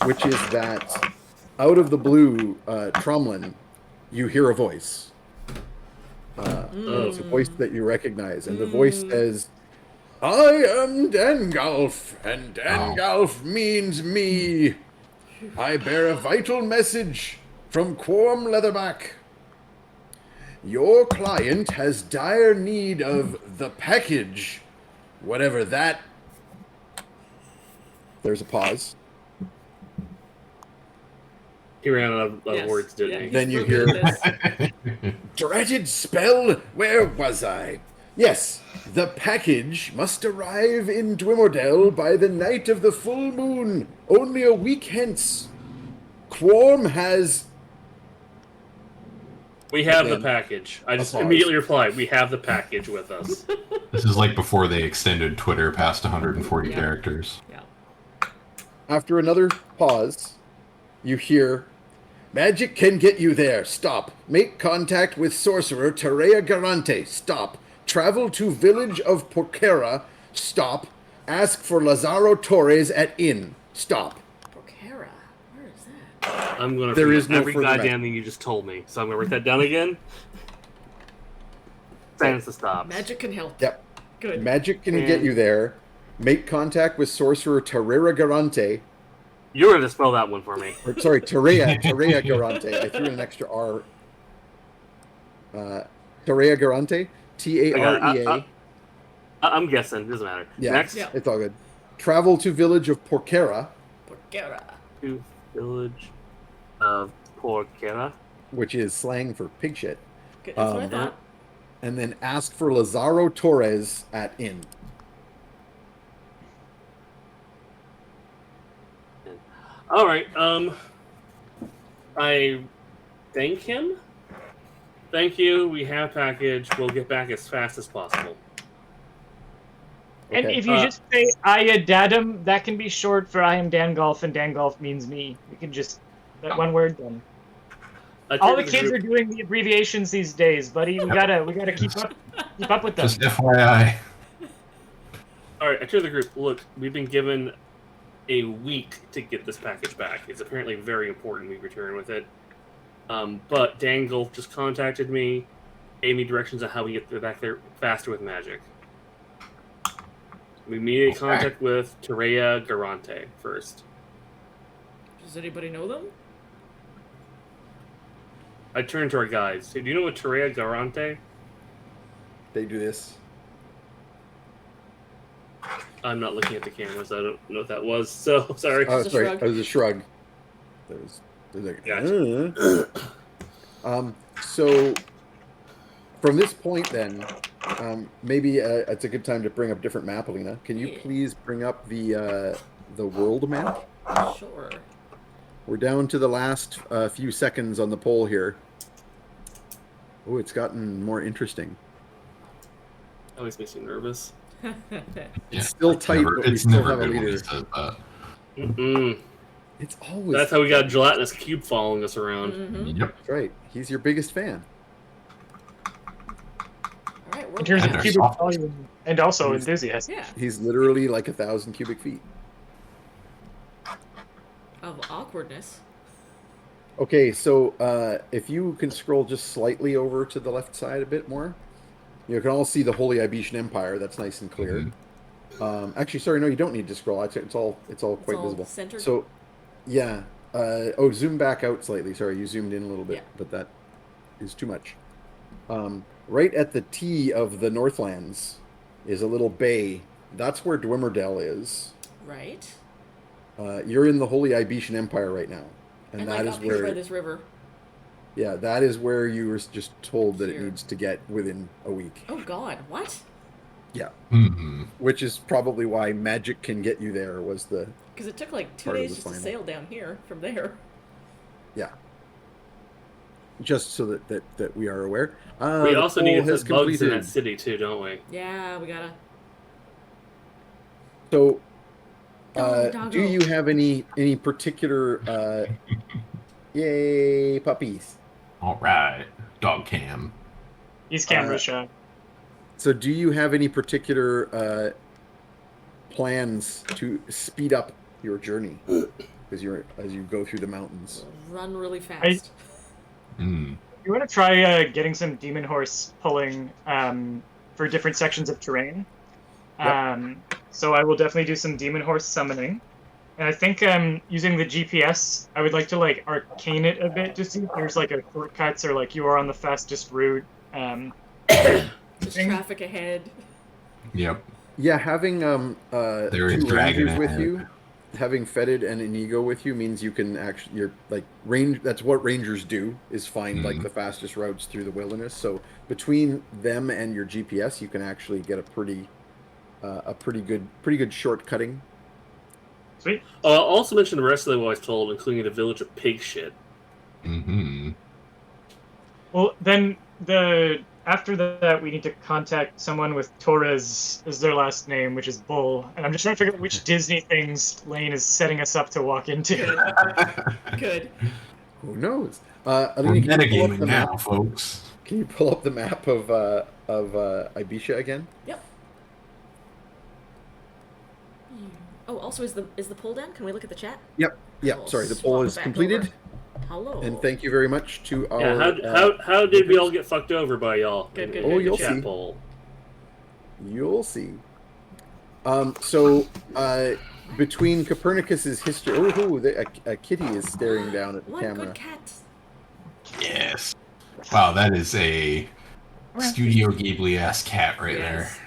which is that out of the blue, Tromlin, you hear a voice. It's a voice that you recognize, and the voice says, "I am Dangolf, and Dangolf means me. I bear a vital message from Quorm Leatherback. Your client has dire need of the package, whatever that." There's a pause. He ran out of Yes. words, didn't Yeah, he? he's Then you real good hear- at this. Dratted spell, where was I? Yes, the package must arrive in Dwimordel by the night of the full moon, only a week hence. Quorm has... We have the Again, package. I just pause. immediately replied, we have the package with us. This is like before they extended Twitter past 140 Yeah. characters. Yeah. After another pause, you hear, "Magic can get you there. Stop. Make contact with sorcerer Terea Garente. Stop. Travel to village of Porquera. Stop. Ask for Lazaro Torres at inn. Stop." Porquera. Where is that? I'm going to There forget is no every further goddamn thing you just told me, so I'm going to write that down again. Stands to stop. Magic can help. Yep. Good. Magic can get you there. Make contact with sorcerer Terea Garente. You're going to spell that one for me. Or, sorry, Terea Garente. I threw in an extra R. Terea Garente. T-A-R-E-A. I'm guessing. Doesn't matter. Yeah, Next. Yeah. it's all good. Travel to village of Porquera, Porquera. To village of Porquera. which is slang for pig shit, Good. That's what I Um, thought. and then ask for Lazaro Torres at inn. All right. I thank him. Thank you. We have package. We'll get back as fast as possible. And Okay, if you just say Aya Dadam, that can be short for I am Dangolf, and Dangolf means me. You can just that one word done. All the kids are doing the abbreviations these days, buddy. We gotta keep up with them. Just FYI. All right. I tell the group. Look, we've been given a week to get this package back. It's apparently very important we return with it. But Dangle just contacted me, gave me directions on how we get back there faster with magic. We made contact with Terea Garente first. Does anybody know them? I turned to our guides. Hey, do you know what Terea Garente? They do this. I'm not looking at the cameras. I don't know what that was. So sorry. Oh, It's a sorry, shrug. that was a shrug. There's like, Gotcha. So from this point, then, maybe it's a good time to bring up different map, Alina. Can you Yeah. please bring up the world map? Sure. We're down to the last few seconds on the poll here. Oh, it's gotten more interesting. Always makes me nervous. It's still tight, but we It's still never have a good when leader. he says that. Mm-mm. It's always. That's how we got a gelatinous cube following us around. Mm-hmm. Yep. That's right. He's your biggest fan. All right. We're In terms And of they're cubic soft. volume and also enthusiasm. yeah. He's literally like 1,000 cubic feet. Of awkwardness. Okay, so if you can scroll just slightly over to the left side a bit more, you can all see the Holy Ibetian Empire. That's nice and clear. Actually, sorry, no, you don't need to scroll. It's all quite all visible. centered? So, yeah. Zoom back out slightly. Sorry, you zoomed in a little bit, Yeah. but that is too much. Right at the T of the Northlands is a little bay. That's where Dwimmerdale is. Right. You're in the Holy Ibetian Empire right now, and that like is up here by where. this river. Yeah, that is where you were just told that it Here. needs to get within a week. Oh God! What? Yeah, Mm-hmm. which is probably why magic can get you there. Was the Because it took like 2 Part of days the just to final. sail down here from there. yeah. Just so that we are aware. We the also poll need to has put bugs in completed. that city too, don't we? Yeah, we gotta. So, Doggo. do you have any particular? Yay, puppies! All right. Dog cam. He's camera shy. So, do you have any particular plans to speed up your journey as you go through the mountains? Run really fast. Mm. You want to try getting some demon horse pulling for different sections of terrain. So I will definitely do some demon horse summoning. And I think using the GPS, I would like to like arcane it a bit to see if there's like a shortcuts or like you are on the fastest route. Just traffic ahead. Yep. Yeah, having There is two dragon rangers with ahead. you, having Fetid and Inigo with you means you can actually you're like range. That's what rangers do is find like the fastest routes through the wilderness. So between them and your GPS, you can actually get a pretty good shortcutting. Sweet. I'll also mention the rest of the I was told, including the village of pig shit. Mm-hmm. Well, then after that, we need to contact someone with Torres as their last name, which is Bull. And I'm just trying to figure out which Disney things Lane is setting us up to walk into. Good. Who knows? We're Alina, can you pull up metagaming the now, map? folks. Can you pull up the map of Ibiza again? Yep. Oh, also, is the poll down? Can we look at the chat? Yep. Yeah. I'll Sorry, the swap poll it is back completed. over. Hello. And thank you very much to our. Yeah, how did we all get fucked over by y'all? Good, good, in good. the You'll chat see. poll? You'll see. So between Copernicus's history, a kitty is staring down at the One camera. good cat. Yes. Wow, that is a Studio Ghibli-ass cat right there. Yes.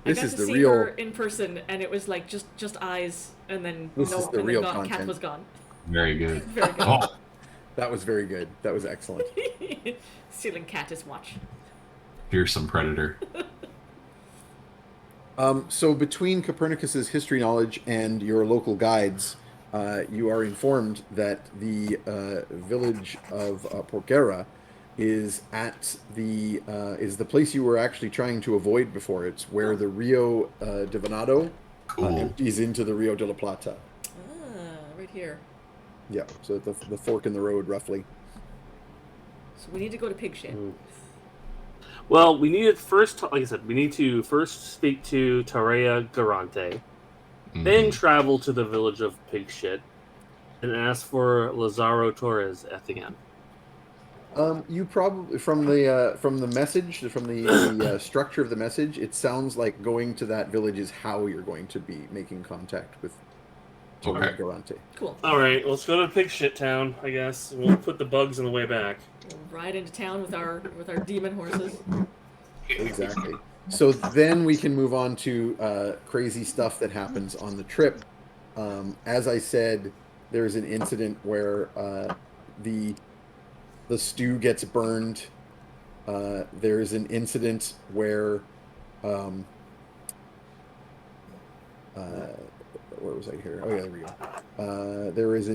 This I got is to the see real. her in person, and it was like just eyes, and then This is the real cat content. was gone. Very good. Very good. Oh, That was very good. That was excellent. Stealing cat is watch. fearsome predator. So between Copernicus's history knowledge and your local guides, you are informed that the village of Porquera is the place you were actually trying to avoid before. It's where the Rio de Venado Cool. empties into the Rio de la Plata. Right here. Yeah, so the fork in the road, roughly. So we need to go to pig shit. Well, we need first, like I said, we need to first speak to Terea Garente, then travel to the village of pig shit, and ask for Lazaro Torres at the end. You probably from the message, from the structure of the message, it sounds like going to that village is how you're going to be making contact with Terea Okay. Garente. Cool. All right, let's go to pig shit town, I guess. We'll put the bugs on the way back. We'll ride into town with our demon horses. Exactly. So then we can move on to crazy stuff that happens on the trip. As I said, there's an incident where the stew gets burned. There's an incident where where was I here? Oh yeah, there we go. There is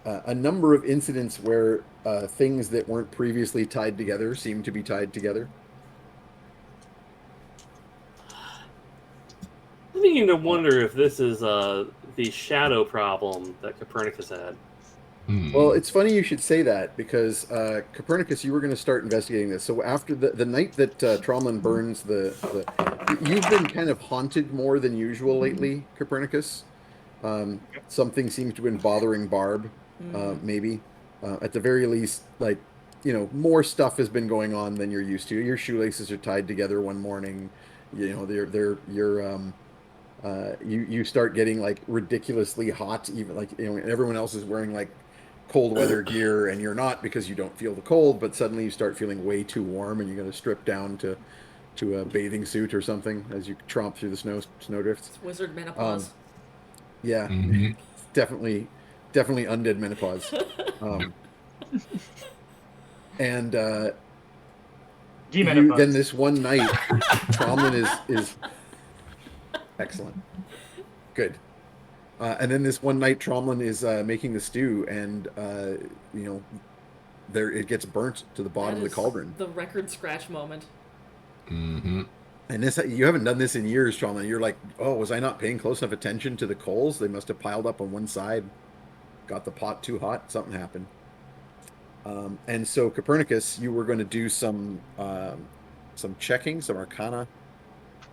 a number of incidents where things that weren't previously tied together seem to be tied together. I'm beginning to wonder if this is the shadow problem that Copernicus had. Well, it's funny you should say that because Copernicus, you were going to start investigating this. So after the night that Tromlin burns you've been kind of haunted more than usual lately, Copernicus. Something seems to have been bothering Barb, maybe. At the very least, like, more stuff has been going on than you're used to. Your shoelaces are tied together one morning. You start getting like ridiculously hot, even like everyone else is wearing like cold weather gear and you're not because you don't feel the cold, but suddenly you start feeling way too warm and you're going to strip down to a bathing suit or something as you tromp through the snowdrifts. It's wizard menopause. Yeah, definitely undead menopause. And then this one night, Tromlin is excellent, good. And then this one night, Tromlin is making the stew, and there it gets burnt to the bottom of the cauldron. The record scratch moment. Mm-hmm. And this, you haven't done this in years, Tromlin. You're like, oh, was I not paying close enough attention to the coals? They must have piled up on one side. Got the pot too hot. Something happened. And so Copernicus, you were going to do some checking, some arcana.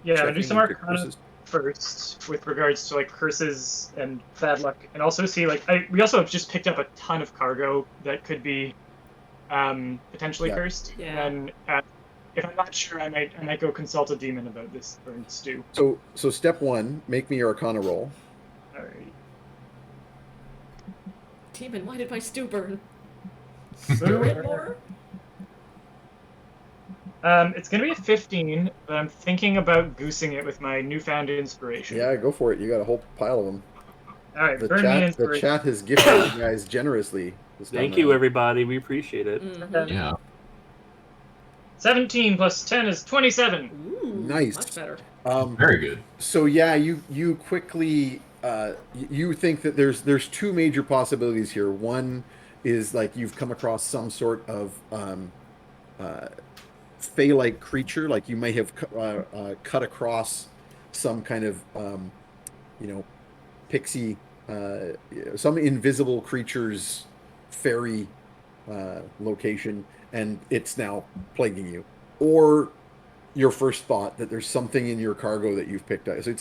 Yeah, do some into arcana curses. first with regards to like curses and bad luck, and also see like we also have just picked up a ton of cargo that could be potentially cursed. Yeah. And if I'm not sure, I might go consult a demon about this burned stew. So step one, make me your arcana roll. Alright. Demon, why did my stew burn? So, More? it's gonna be a 15, but I'm thinking about goosing it with my newfound inspiration. Yeah, go for it. You got a whole pile of them. All right, The burn me chat inspiration. has gifted you guys generously. This time Thank you, around. everybody. We appreciate it. Mhm. Yeah. 17 plus 10 is 27. Ooh, Nice. much better. Very good. So yeah, you quickly you think that there's two major possibilities here. One is like you've come across some sort of fey-like creature, like you may have cut across some kind of pixie, some invisible creature's fairy location, and it's now plaguing you. Or your first thought that there's something in your cargo that you've picked up. So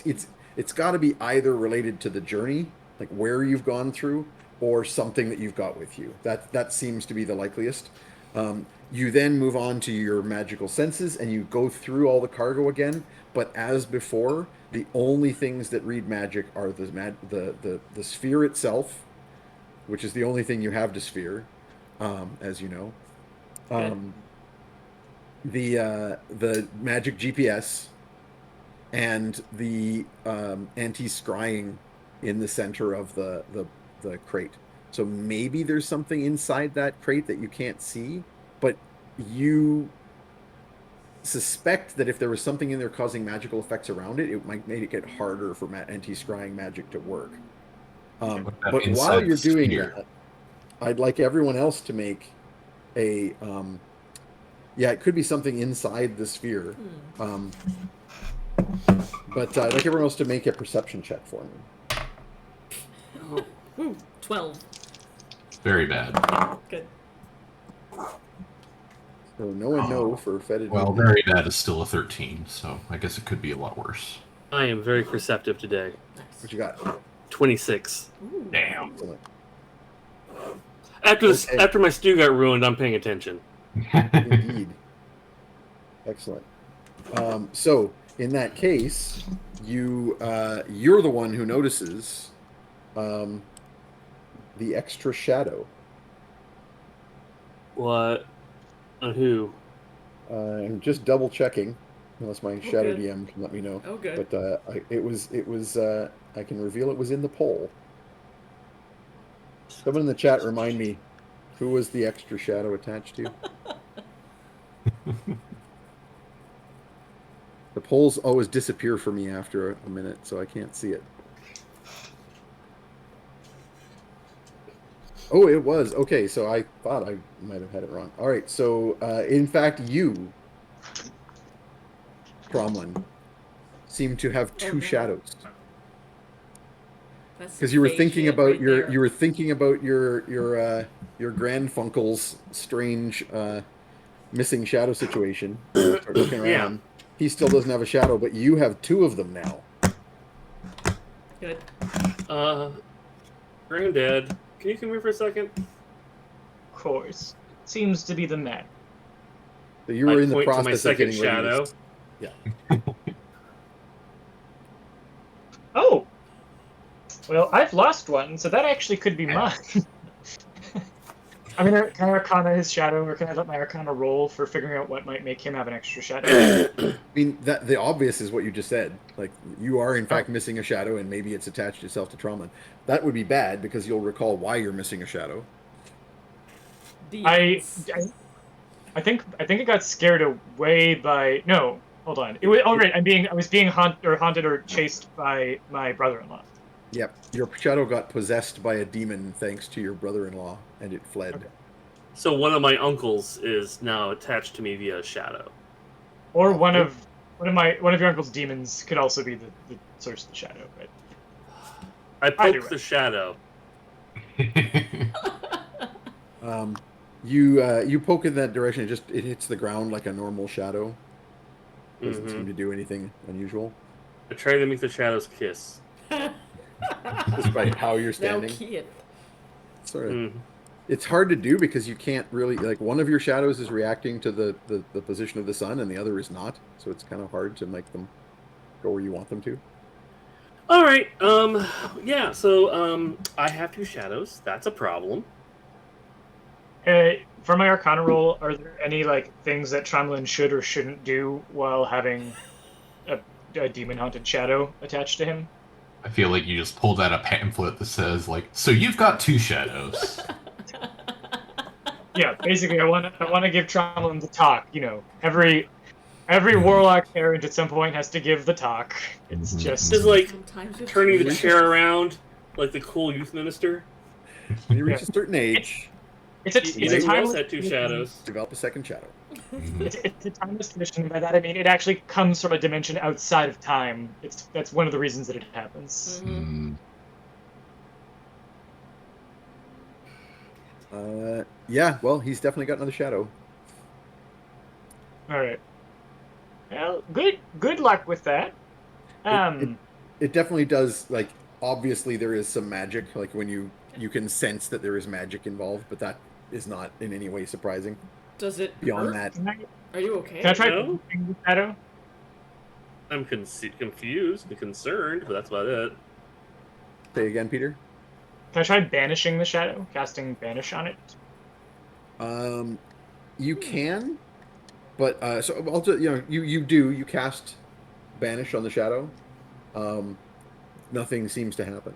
it's got to be either related to the journey, like where you've gone through, or something that you've got with you. That seems to be the likeliest. You then move on to your magical senses and you go through all the cargo again. But as before, the only things that read magic are the sphere itself, which is the only thing you have to sphere, as you know. The magic GPS and the anti-scrying in the center of the crate. So maybe there's something inside that crate that you can't see, but you suspect that if there was something in there causing magical effects around it, it might make it harder for anti-scrying magic to work. But while you're doing that, I'd like everyone else to make a it could be something inside the sphere. But I'd like everyone else to make a perception check for me. 12. Very bad. Good. So no and no for fetid. Well, very bad is still a 13, so I guess it could be a lot worse. I am very perceptive today. What you got? 26. Ooh. Damn. Excellent. After my stew got ruined, I'm paying attention. Indeed. Excellent. So in that case, you're the one who notices the extra shadow. What? On who? I'm just double checking, unless my shadow good. DM can let me know. Oh, good. But it was. I can reveal it was in the poll. Someone in the chat remind me, who was the extra shadow attached to? The polls always disappear for me after a minute, so I can't see it. Oh, it was. Okay, so I thought I might have had it wrong. All right, so in fact, you, Cromlin, seem to have two shadows. Because you were thinking about your grandfuncle's strange missing shadow situation. Start looking around. He still doesn't have a shadow, but you have two of them now. Good. Granddad, can you come here for a second? Of course. Seems to be the man. So you were in the point to my process of second getting ready shadow. to... Yeah. Oh! Well, I've lost one, so that actually could be mine. I mean, can I Arcana his shadow, or can I let my Arcana roll for figuring out what might make him have an extra shadow? I mean, the obvious is what you just said. Like, you are in fact missing a shadow, and maybe it's attached itself to Tromlin. That would be bad because you'll recall why you're missing a shadow. I think it got scared away by hold on. It was I was being haunted or chased by my brother-in-law. Yep, your shadow got possessed by a demon thanks to your brother-in-law, and it fled. Okay. So one of my uncles is now attached to me via a shadow. Or one of your uncle's demons could also be the source of the shadow, but I poked the shadow. You poke in that direction. It hits the ground like a normal shadow. Doesn't seem to do anything unusual. I try to make the shadows kiss. Despite how you're standing. Now key it. Sort of. It's hard to do because you can't really, like, one of your shadows is reacting to the position of the sun and the other is not. So it's kind of hard to make them go where you want them to. All right. So I have two shadows. That's a problem. For my Arcana roll, are there any things that Tromlin should or shouldn't do while having a demon-haunted shadow attached to him? I feel like you just pulled out a pamphlet that says, so you've got two shadows. Yeah, basically, I want to give Tromlin the talk. Every Every warlock parent at some point has to give the talk. It's just Just like Sometimes it's turning the really- chair around like the cool youth minister. When you reach Yeah. a certain age, it's a You know it's a who else timeless had two shadows? develop a second shadow. it's a timeless tradition. By that I mean it actually comes from a dimension outside of time. That's one of the reasons that it happens. Mhm. Yeah, well, he's definitely got another shadow. All right. Well, good luck with that. It definitely does, like, obviously there is some magic, like when you can sense that there is magic involved, but that is not in any way surprising. Does it Beyond hurt? that, Are you okay? Can I try No? banishing the shadow? I'm confused and concerned, but that's about it. say again, Peter. Can I try banishing the shadow? Casting banish on it? You can, but so also, you cast banish on the shadow. Nothing seems to happen.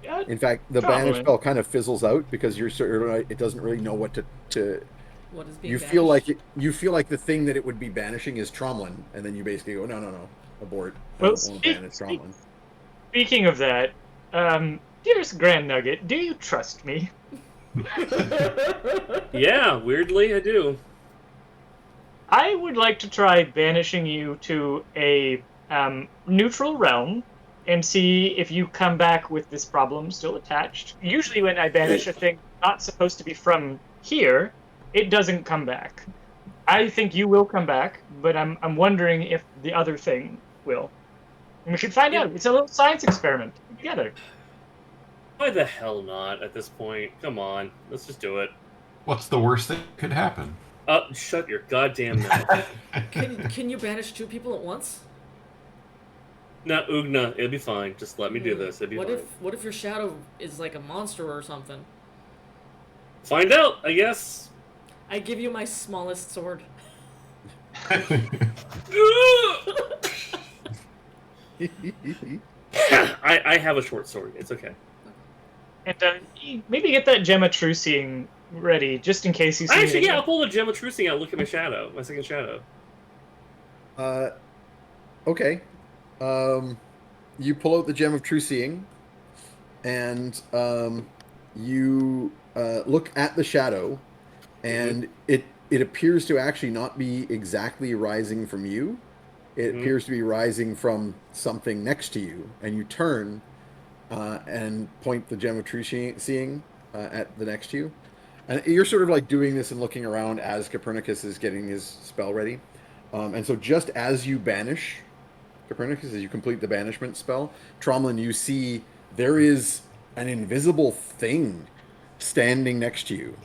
Yeah. In fact, the Probably. banish spell kind of fizzles out because you're sort of, it doesn't really know what to. What is being You feel banished? like you feel like the thing that it would be banishing is Tromlin, and then you basically go, no, abort. I Well, don't want to banish Tromlin. Speaking of that, dearest Grand Nugget, do you trust me? Yeah, weirdly, I do. I would like to try banishing you to a neutral realm and see if you come back with this problem still attached. Usually when I banish a thing not supposed to be from here, it doesn't come back. I think you will come back, but I'm wondering if the other thing will. And we should find out. It's a little science experiment together. Why the hell not at this point? Come on, let's just do it. What's the worst that could happen? Shut your goddamn mouth. Can you banish two people at once? No, Oogna, it'll be fine. Just let me do this. It'll be What fine. what if your shadow is like a monster or something? Find out, I guess. I give you my smallest sword. I have a short sword. It's okay. And maybe get that gem of true seeing ready, just in case you see Actually, anything. yeah, I'll pull the gem of truthing out. Look at my shadow, my second shadow. Okay. You pull out the gem of true seeing, and you look at the shadow, and it appears to actually not be exactly rising from you. It appears to be rising from something next to you, and you turn and point the gem of true seeing at the next to you. And you're sort of like doing this and looking around as Copernicus is getting his spell ready. And so just as you banish Copernicus, as you complete the banishment spell, Tromlin, you see there is an invisible thing standing next to you.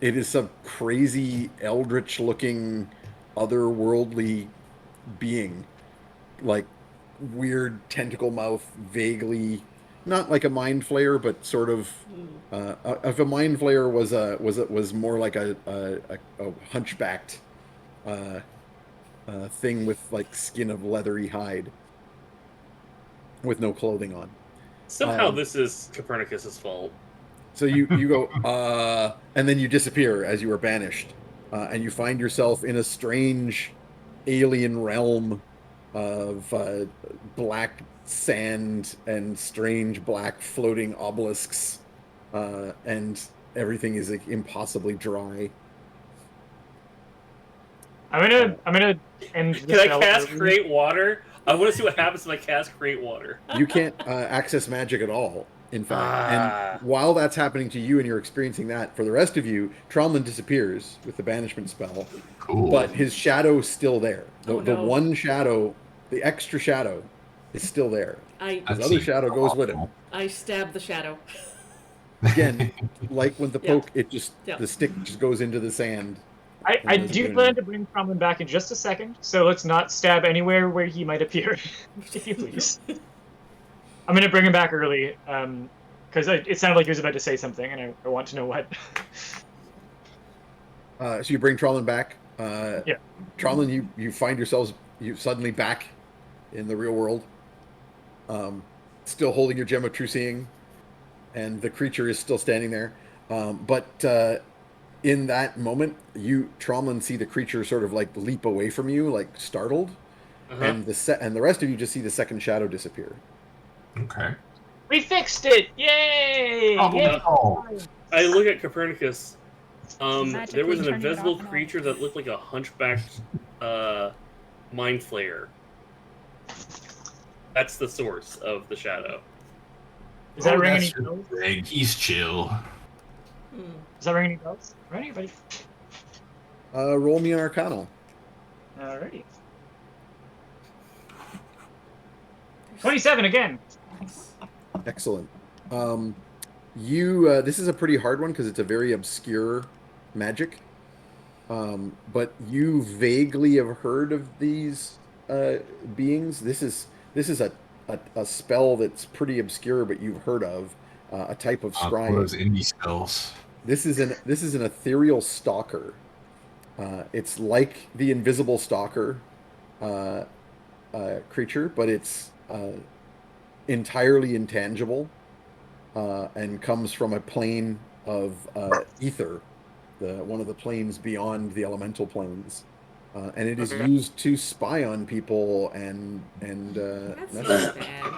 It is some crazy eldritch-looking, otherworldly being, like weird tentacle mouth, vaguely, not like a mind flayer, but sort of. If a mind flayer was more like a hunchbacked thing with like skin of leathery hide, with no clothing on. Somehow this is Copernicus's fault. So you go, and then you disappear as you are banished, and you find yourself in a strange alien realm of black sand and strange black floating obelisks, and everything is like, impossibly dry. I'm gonna end the Can I spell cast early. create water? I want to see what happens if I cast create water. You can't access magic at all, in fact. Ah. And while that's happening to you and you're experiencing that, for the rest of you, Tromlin disappears with the banishment spell, Cool. but his shadow's still there. The Oh, no. one shadow, the extra shadow, is still there. His other shadow goes with him. I stab the shadow. Again, like with the Yeah. poke, Yeah. the stick just goes into the sand. I And do then- plan to bring Cromlin back in just a second, so let's not stab anywhere where he might appear, if you please. I'm gonna bring him back early, because it sounded like he was about to say something, and I want to know what. So you bring Tromlin back. Yeah. Tromlin, you find yourselves suddenly back in the real world, still holding your gem of true seeing, and the creature is still standing there. But in that moment, you Tromlin see the creature sort of like leap away from you, like startled, and the rest of you just see the second shadow disappear. Okay. We fixed it! Yay! Yay! Oh, I look at Copernicus. Magically There was an turning it invisible off and on. creature that looked like a hunchbacked mind flayer. That's the source of the shadow. Does that ring that's any bells? Greg. He's chill. Does that ring any bells? Ready, buddy? Roll me an Arcana. Alrighty. 27 again. Excellent. This is a pretty hard one because it's a very obscure magic. But you vaguely have heard of these beings. This is a spell that's pretty obscure, but you've heard of a type of scrying. Those indie spells. This is an ethereal stalker. It's like the invisible stalker creature, but it's entirely intangible and comes from a plane of ether, one of the planes beyond the elemental planes, and it is used to spy on people and That's not bad.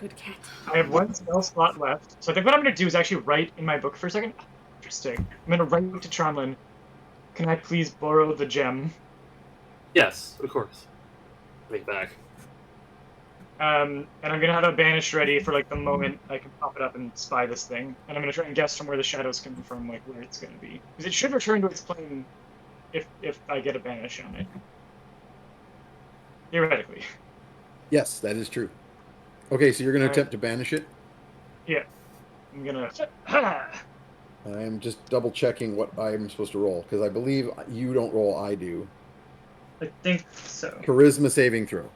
Good cat. I have one spell slot left, so I think what I'm going to do is actually write in my book for a second. Interesting. I'm going to write to Tromlin. Can I please borrow the gem? Yes, of course. Make back. And I'm going to have a banish ready for like the moment I can pop it up and spy this thing. And I'm going to try and guess from where the shadow's coming from, like where it's going to be. Because it should return to its plane if I get a banish on it. Theoretically. Yes, that is true. Okay, so you're going to attempt to banish it. Yeah. I'm going to... I am just double checking what I'm supposed to roll because I believe you don't roll, I do. I think so. Charisma saving throw.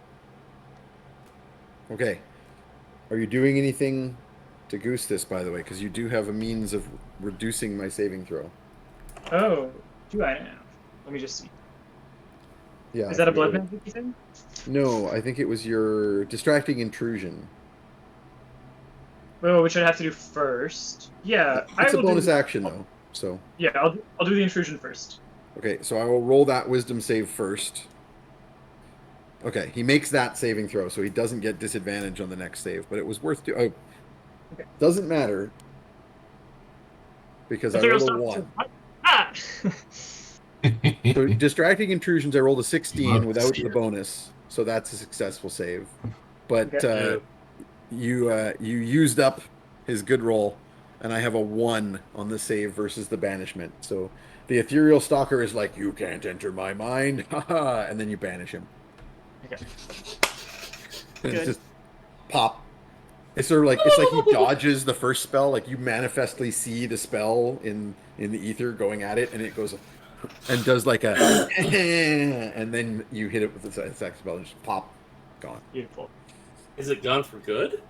Okay. Are you doing anything to goose this, by the way? Because you do have a means of reducing my saving throw. Oh, do I now? Let me just see. Yeah. Is that a blood magic thing? No, I think it was your distracting intrusion. Well, which I'd have to do first. Yeah, It's a bonus action though. So. Yeah, I'll do the intrusion first. Okay, so I will roll that wisdom save first. Okay, he makes that saving throw, so he doesn't get disadvantage on the next save, but it was worth doing. Oh, okay. Doesn't matter because I rolled a 1. Ah! So distracting intrusions, I rolled a 16 without the bonus, so that's a successful save. But you used up his good roll, and I have a 1 on the save versus the banishment. So the ethereal stalker is like, "You can't enter my mind," haha, and then you banish him. Okay. And it's just pop. It's sort of like he dodges the first spell. Like you manifestly see the spell in the ether going at it, and it goes and does like a and then you hit it with the second spell and just pop, gone. Beautiful. Is it gone for good?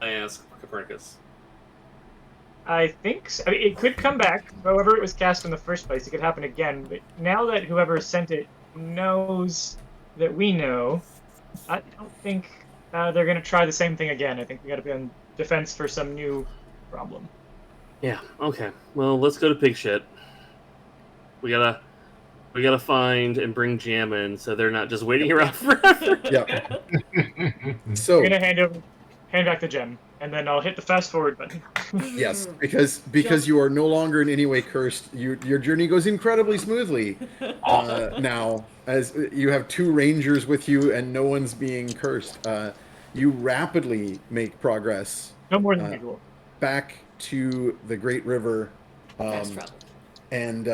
I ask Copernicus. I think so. I mean, it could come back. However it was cast in the first place, it could happen again. But now that whoever sent it knows that we know, I don't think they're going to try the same thing again. I think we got to be on defense for some new problem. Yeah. Okay. Well, let's go to pig shit. We gotta find and bring Jam in, so they're not just waiting around forever. Yeah. So I'm gonna hand back the gem, and then I'll hit the fast forward button. yes, because you are no longer in any way cursed. Your journey goes incredibly smoothly now, as you have 2 rangers with you and no one's being cursed. You rapidly make progress. No more than usual. Back to the Great River, Fast travel. and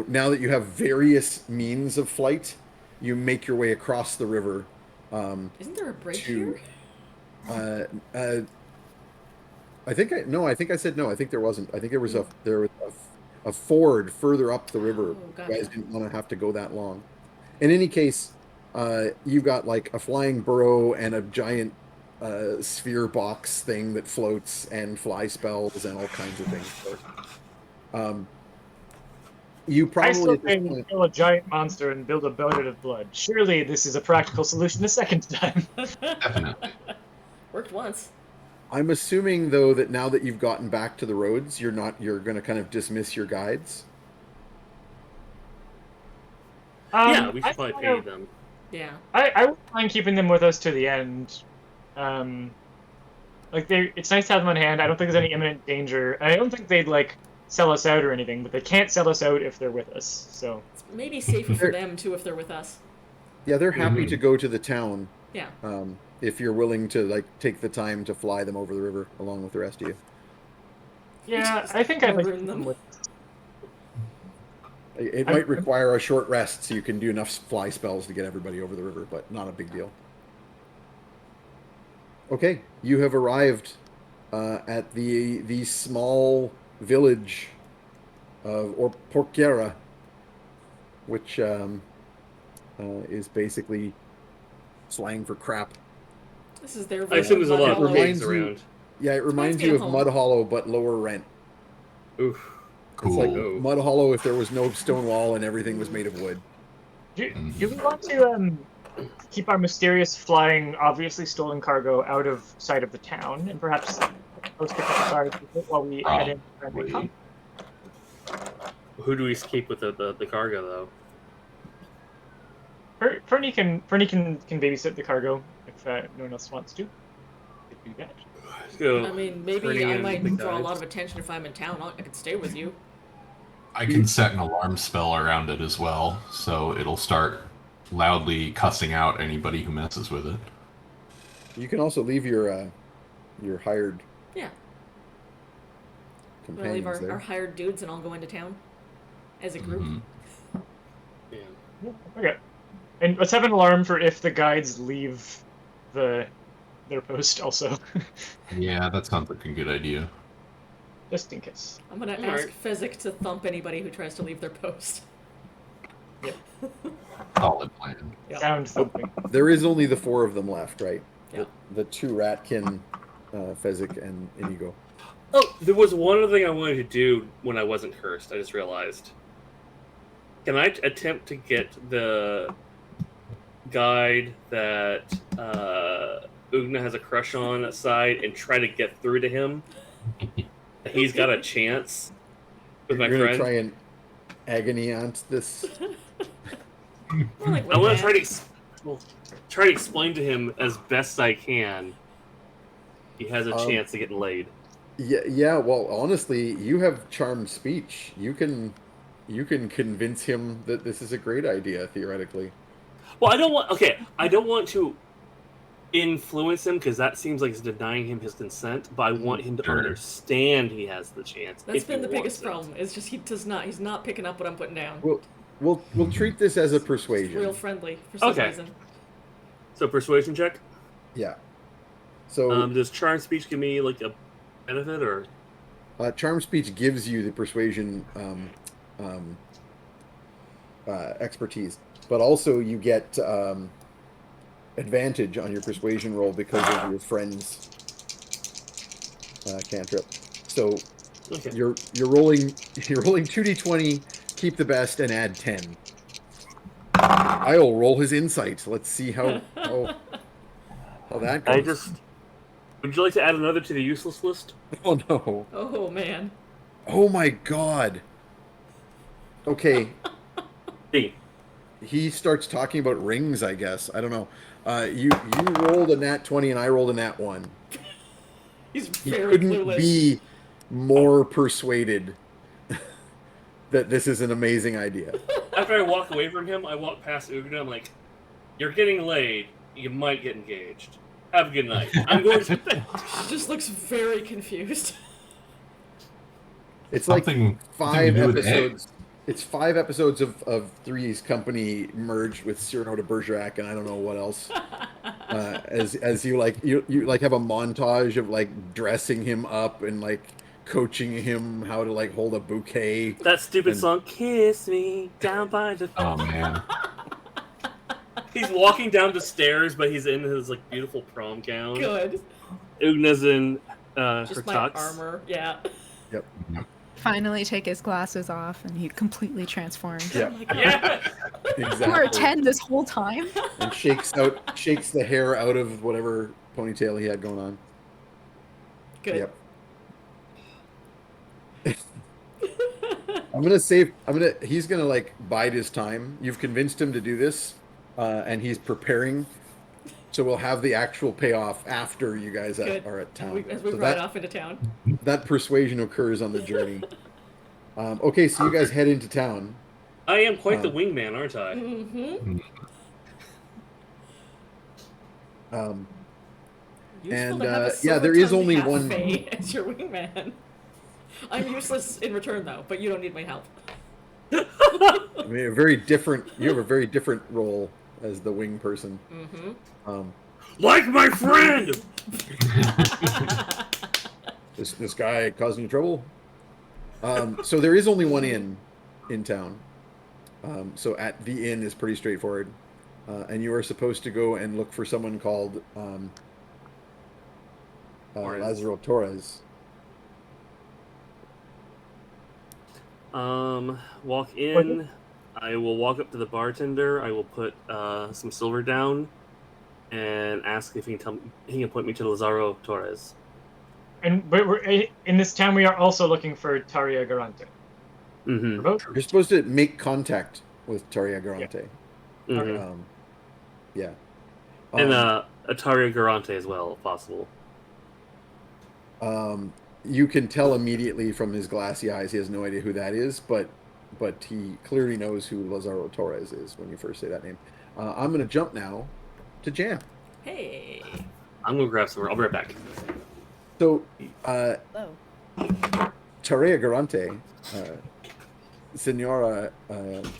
now that you have various means of flight, you make your way across the river. Isn't there a bridge here? I think I said no. I think there wasn't. I think there was a ford further up the river. Oh, gotcha. You guys didn't want to have to go that long. In any case, you've got like a flying burrow and a giant sphere box thing that floats and fly spells and all kinds of things. You probably I still think kill a giant monster and build a boatload of blood. Surely this is a practical solution the second time. Definitely. Worked once. I'm assuming though that now that you've gotten back to the roads, you're going to kind of dismiss your guides. Yeah, we I should probably don't pay know. them. Yeah. I wouldn't mind keeping them with us to the end. It's nice to have them on hand. I don't think there's any imminent danger. I don't think they'd like sell us out or anything, but they can't sell us out if they're with us. So It's maybe safer for them too if they're with us. Yeah, they're happy to go to the town. Yeah. If you're willing to like take the time to fly them over the river along with the rest of you. yeah, I think I'd like to Ruin keep them. them with. It might require a short rest so you can do enough fly spells to get everybody over the river, but not a big deal. Okay, you have arrived at the small village of Porquera, which is basically slang for crap. This is their I version assume there's a Mud lot of Hollow. Reminds pigs you- around. Yeah, it reminds me you of of home. Mud Hollow, but lower rent. Oof. It's like Cool. Mud Hollow if there was no stone wall and everything was made of wood. Do we want to keep our mysterious flying, obviously stolen cargo out of sight of the town, and perhaps post a couple guards with it while we head in and make Probably. Who do we keep with the cargo though? Fernie can babysit the cargo if no one else wants to. Do that. So, I mean, maybe turning I in might the draw a guides. lot of attention if I'm in town. I could stay with you. I can set an alarm spell around it as well, so it'll start loudly cussing out anybody who messes with it. You can also leave your hired Yeah. We'll companions leave our there. hired dudes and I'll go into town as a group. Mhm. Yeah. Yeah, okay. And let's have an alarm for if the guides leave their post also, Yeah, that sounds like a good idea. just in case. I'm gonna Alright. ask Fezzik to thump anybody who tries to leave their post. Solid plan. Yep. Sound thumping. There is only the 4 of them left, right? Yeah. The 2 Ratkin, Fezzik, and Inigo. Oh, there was one other thing I wanted to do when I wasn't cursed. I just realized. Can I attempt to get the guide that Oogna has a crush on aside and try to get through to him? He's got a chance with my You're gonna friend. try and agony aunt this. More like I want to wingman. try to explain to him as best I can. He has a Um, chance of getting laid. Yeah. Well, honestly, you have charmed speech. You can convince him that this is a great idea theoretically. Well, I don't want to influence him because that seems like it's denying him his consent. But I want him to Sure. understand he has the chance. That's if he been the biggest wants it. problem. It's just he's not picking up what I'm putting down. We'll treat this as a It's persuasion. real friendly for some Okay. reason. So persuasion check. Yeah. So Does charm speech give me like a benefit or? charm speech gives you the persuasion expertise, but also you get advantage on your persuasion roll because of your friend's cantrip. So Okay. you're rolling 2d20, keep the best, and add 10. I'll roll his insight. Let's see how that goes. Would you like to add another to the useless list? Oh no. Oh man. Oh my god. Okay. B. He starts talking about rings, I guess. I don't know. You rolled a nat 20 and I rolled a nat 1. He's He very couldn't clueless. be more persuaded that this is an amazing idea. After I walk away from him, I walk past Oogna. I'm like, "You're getting laid. You might get engaged. Have a good night." I'm going to. He just looks very confused. It's like Something to 5 do with episodes. It's 5 episodes of Three's Company merged with Cyrano de Bergerac and I don't know what else. As you like have a montage of like dressing him up and like coaching him how to like hold a bouquet. That stupid And- song, "Kiss Me Down by the." Oh man. He's walking down the stairs, but he's in his like beautiful prom gown. Good. Oogna's in her Just my tux. armor. Yeah. Finally take his glasses off and he completely transforms. Yeah, Oh my God. Yeah. You were exactly. a 10 this whole time? And shakes the hair out of whatever ponytail he had going on. Good. Yep. He's gonna like bide his time. You've convinced him to do this, and he's preparing. So we'll have the actual payoff after you guys Good. are at town. As we So ride off into town. that persuasion occurs on the journey. Okay, so you guys head into town. I am quite the wingman, aren't I? Mm-hmm. Um, Useful And, to have a yeah, there is silver-tongued only half one- fae as your wingman. I'm useless in return, though, but you don't need my help. I mean, you have a very different role as the wing person. Mm-hmm. Like my friend! This guy causing you trouble? So there is only one inn in town. So at the inn is pretty straightforward. And you are supposed to go and look for someone called Lazaro Torres. Walk in. I will walk up to the bartender. I will put some silver down, and ask if he can point me to Lazaro Torres. But we're in this town. We are also looking for Terea Garente. Mm-hmm. You're supposed to make contact with Terea Garente. Mm-hmm. Yeah. And Terea Garente as well, if possible. You can tell immediately from his glassy eyes he has no idea who that is, but he clearly knows who Lazaro Torres is when you first say that name. I'm going to jump now to Jan. Hey. I'm going to grab some. I'll be right back. So, Hello. Terea Garente, Senora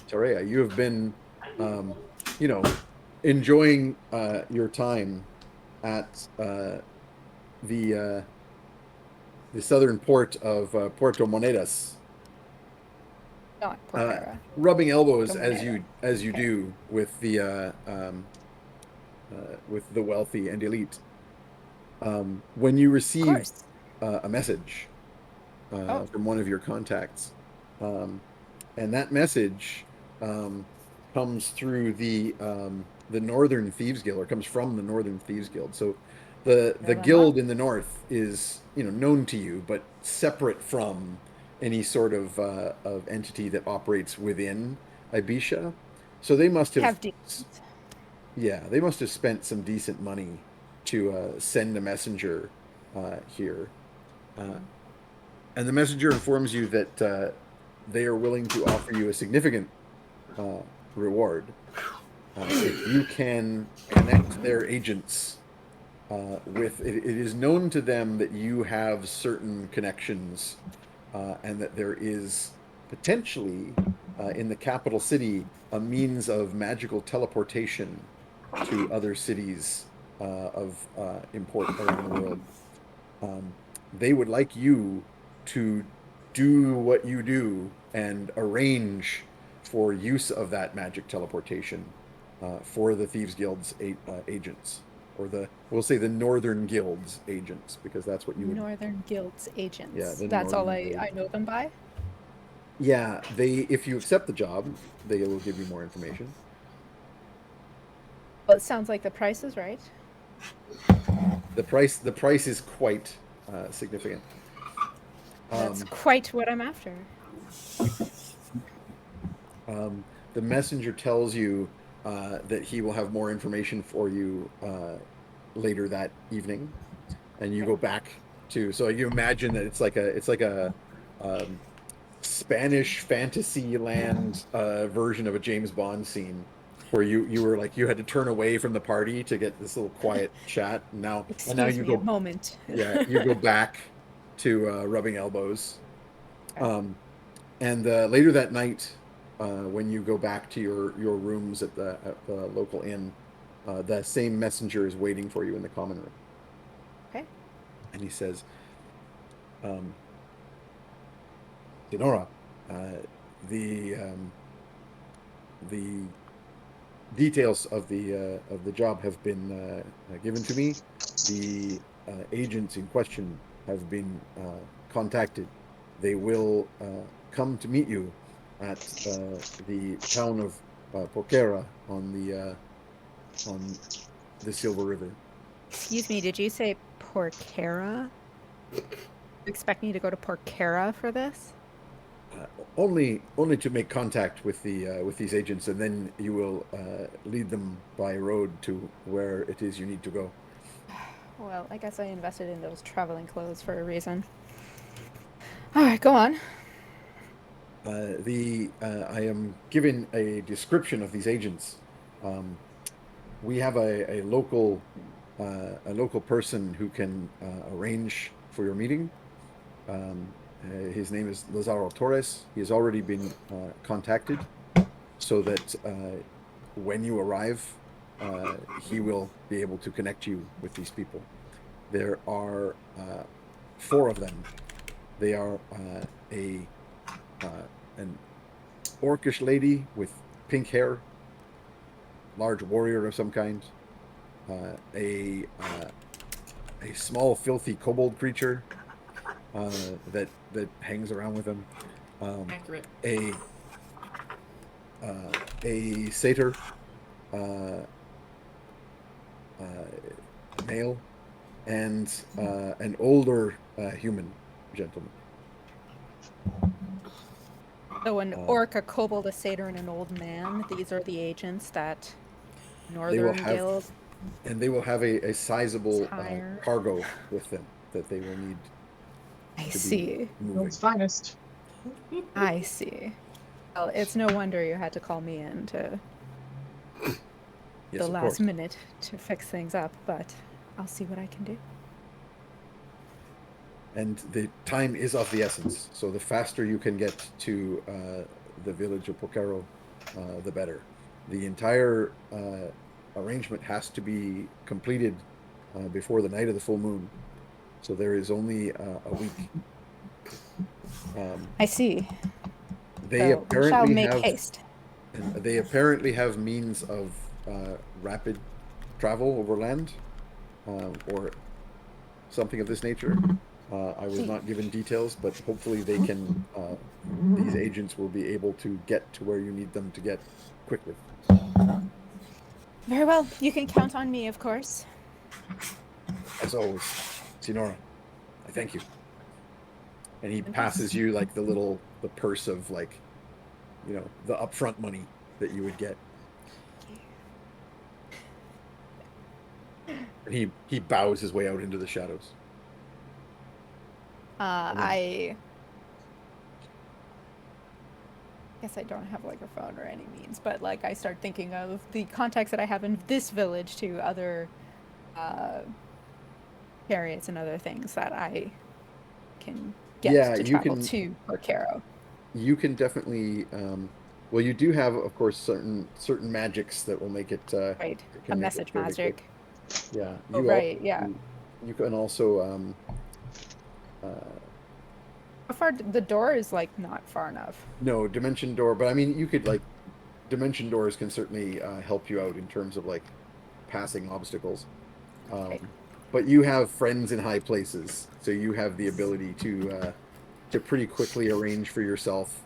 Terea, you have been, enjoying your time at the southern port of Puerto Monedas, Not Portera. rubbing elbows Moneda. as you Okay. do with the wealthy and elite. When you Of receive course. a message Oh. from one of your contacts, and that message comes through the Northern Thieves Guild, or comes from the Northern Thieves Guild. So the them guild up. in the north is known to you, but separate from any sort of entity that operates within Ibiza. So they must have decent. yeah, they must have spent some decent money to send a messenger here. And the messenger informs you that they are willing to offer you a significant reward if you can connect their agents with... It is known to them that you have certain connections and that there is potentially in the capital city a means of magical teleportation to other cities of import around the world. They would like you to do what you do and arrange for use of that magic teleportation for the Thieves Guild's agents, or we'll say the Northern Guild's agents, because that's what you would... Northern Guild's agents. Yeah, the That's all Northern Guild. I know them by. Yeah, if you accept the job, they will give you more information. Well, it sounds like the price is right. The price is quite significant. That's quite what I'm after. The messenger tells you that he will have more information for you later that evening, and you go back to... So you imagine that it's like a Spanish fantasy land version of a James Bond scene, where you were like, you had to turn away from the party to get this little quiet chat. And now you go a moment. yeah, you go back to rubbing elbows. And later that night, when you go back to your rooms at the local inn, the same messenger is waiting for you in the common room. Okay. And he says, Senora, the details of the job have been given to me. The agents in question have been contacted. They will come to meet you at the town of Porquera on the Silver River. Excuse me, did you say Porquera? Expect me to go to Porcara for this? Only to make contact with these agents, and then you will lead them by road to where it is you need to go. Well, I guess I invested in those traveling clothes for a reason. All right, go on. I am given a description of these agents. We have a local person who can arrange for your meeting. His name is Lazaro Torres. He has already been contacted, so that when you arrive, he will be able to connect you with these people. There are 4 of them. They are an orcish lady with pink hair, large warrior of some kind, a small filthy kobold creature that hangs around with him, Accurate. a satyr, male, and an older human gentleman. So an orc, a kobold, a satyr, and an old man. These are the agents that Northern have- Guild. And they will have a sizable Hire. cargo with them that they will need I to be see. moving. World's finest. I see. Well, it's no wonder you had to call me in to Yes, the of last course. minute to fix things up, but I'll see what I can do. And the time is of the essence. So the faster you can get to the village of Pocaro, the better. The entire arrangement has to be completed before the night of the full moon. So there is only a week. I see. They So we shall apparently make have. haste. And they apparently have means of rapid travel over land, or something of this nature. I was not given details, but hopefully they can. These agents will be able to get to where you need them to get quickly. Very well. You can count on me, of course. As always, Sinora, I thank you. And he passes you like the purse of the upfront money that you would get. And he bows his way out into the shadows. I guess I don't have like a phone or any means, but like I start thinking of the contacts that I have in this village to other chariots and other things that I can get to travel to Porcaro. You can definitely. Well, you do have, of course, certain magics that will make it. Right, can a make it message fairly magic. quick. Yeah. Oh, right, yeah. You can also. How far? The door is like not far enough. No, dimension door, but I mean, you could dimension doors can certainly help you out in terms of passing obstacles. Okay. But you have friends in high places, so you have the ability to pretty quickly arrange for yourself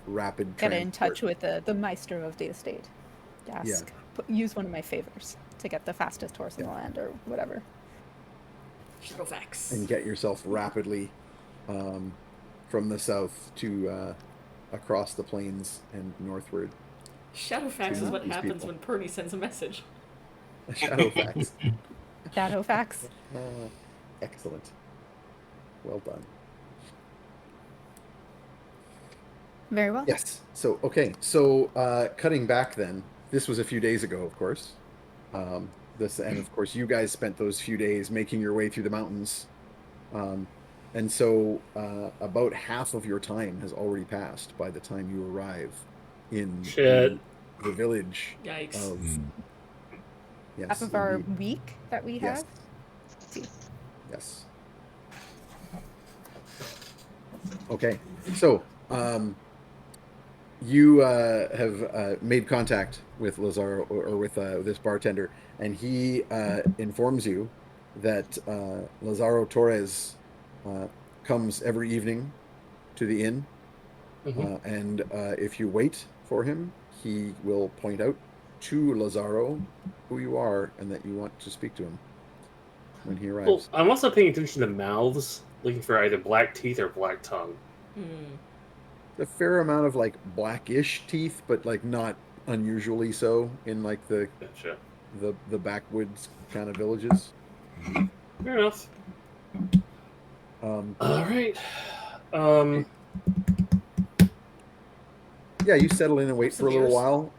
rapid Get in transport. touch with the maestro of the estate. Ask. Use one of my favors to get the fastest horse in the land or whatever. Shadowfax. And get yourself rapidly from the south to across the plains and northward. Shadowfax is what these happens people. when Perny sends a message. Shadowfax. Shadowfax. Excellent. Well done. Very well. Yes. So, okay. So, cutting back then, this was a few days ago, of course. And of course, you guys spent those few days making your way through the mountains. And so, about half of your time has already passed by the time you arrive in Shit. the village Yikes. of. Yes, Half of our indeed. week that we Yes. have. See. Yes. Okay. So, you have made contact with Lazaro or with this bartender, and he informs you that Lazaro Torres comes every evening to the inn, and if you wait for him, he will point out to Lazaro who you are and that you want to speak to him. when he Well, arrives. I'm also paying attention to mouths, looking for either black teeth or black tongue. A fair amount of like blackish teeth, but like not unusually so in like Gotcha. the backwoods kind of villages. Fair enough. Um, All right. yeah, you settle in and wait Some for a little ears. while,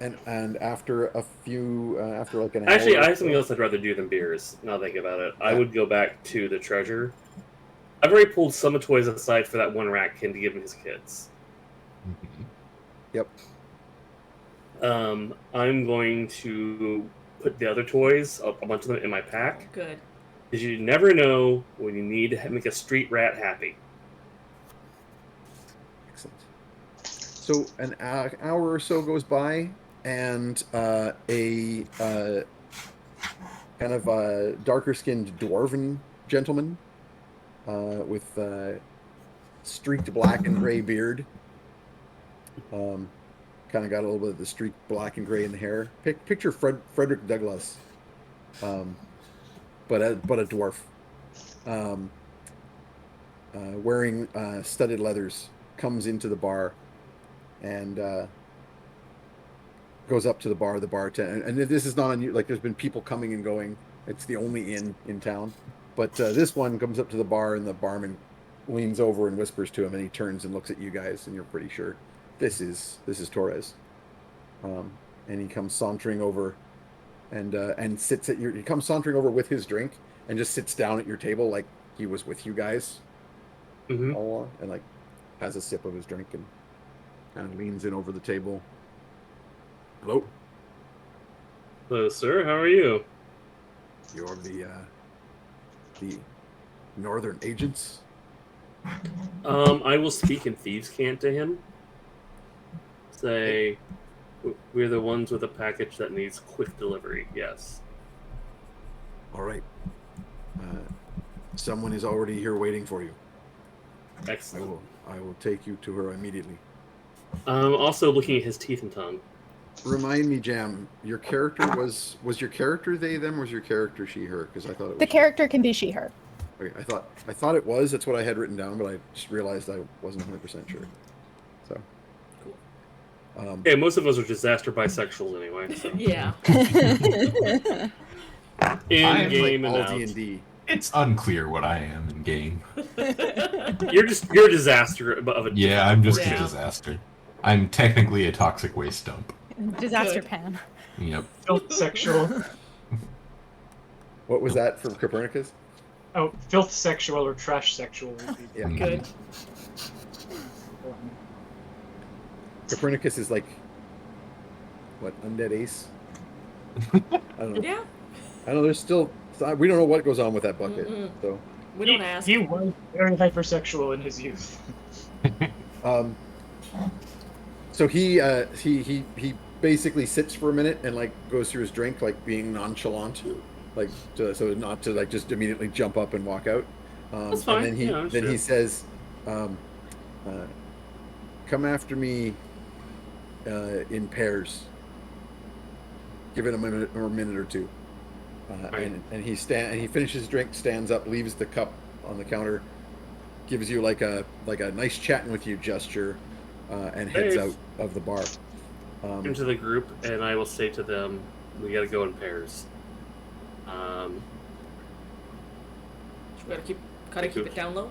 and after a few after like an Actually, hour I or have something so- else I'd rather do than beers. Now that I think about it, I Yeah. would go back to the treasure. I've already pulled some toys aside for that one ratkin to give him his kids. Mhm. Yep. I'm going to put the other toys, a bunch of them, in my pack. Good. Because you never know when you need to make a street rat happy. Excellent. So an hour or so goes by, and a kind of darker-skinned dwarven gentleman with streaked black and gray beard. Kind of got a little bit of the streaked black and gray in the hair. Picture Frederick Douglass, but a dwarf, wearing studded leathers, comes into the bar and goes up to the bar. The bartender, and this is not like there's been people coming and going. It's the only inn in town, but this one comes up to the bar, and the barman leans over and whispers to him, and he turns and looks at you guys, and you're pretty sure this is Torres. And he comes sauntering over, and sits at your. He comes sauntering over with his drink, and just sits down at your table like he was with you guys Mm-hmm. all along, and like has a sip of his drink and kind of leans in over the table. Hello, Hello, sir. How are you? you're the northern agents. I will speak in thieves' cant to him. Say, we're the ones with a package that needs quick delivery. Yes. All right. Someone is already here waiting for you. Excellent. I will take you to her immediately. Also looking at his teeth and tongue. Remind me, Jam, your character was your character they them, or was your character she her? Because I thought it was The character can be she her. Okay, I thought it was. That's what I had written down, but I just realized I wasn't 100% sure. So. Cool. Yeah, most of us are disaster bisexuals anyway. So. Yeah. In I'm game all and out. D&D. It's unclear what I am in game. You're a disaster of a. Yeah, I'm just Yeah. a disaster. I'm technically a toxic waste dump. Disaster Good. pan. Yep. Filth sexual. What was that from Copernicus? Oh, filth sexual or trash sexual would be. Yeah. Good. Copernicus is like, what, undead ace? I don't know. Yeah. I don't know. There's still. We don't know what goes on with that bucket. Mm-mm. So. We don't ask. He was very hypersexual in his youth. So he basically sits for a minute and like goes through his drink, like being nonchalant, like so not to like just immediately jump up and walk out. That's fine. And Yeah, then he sure. says, "Come after me in pairs. Give it a minute or two." Right. And he finishes his drink, stands up, leaves the cup on the counter, gives you like a nice chatting with you gesture, and heads Thanks. out of the bar. Into the group, and I will say to them, "We got to go in pairs." We gotta keep it down low.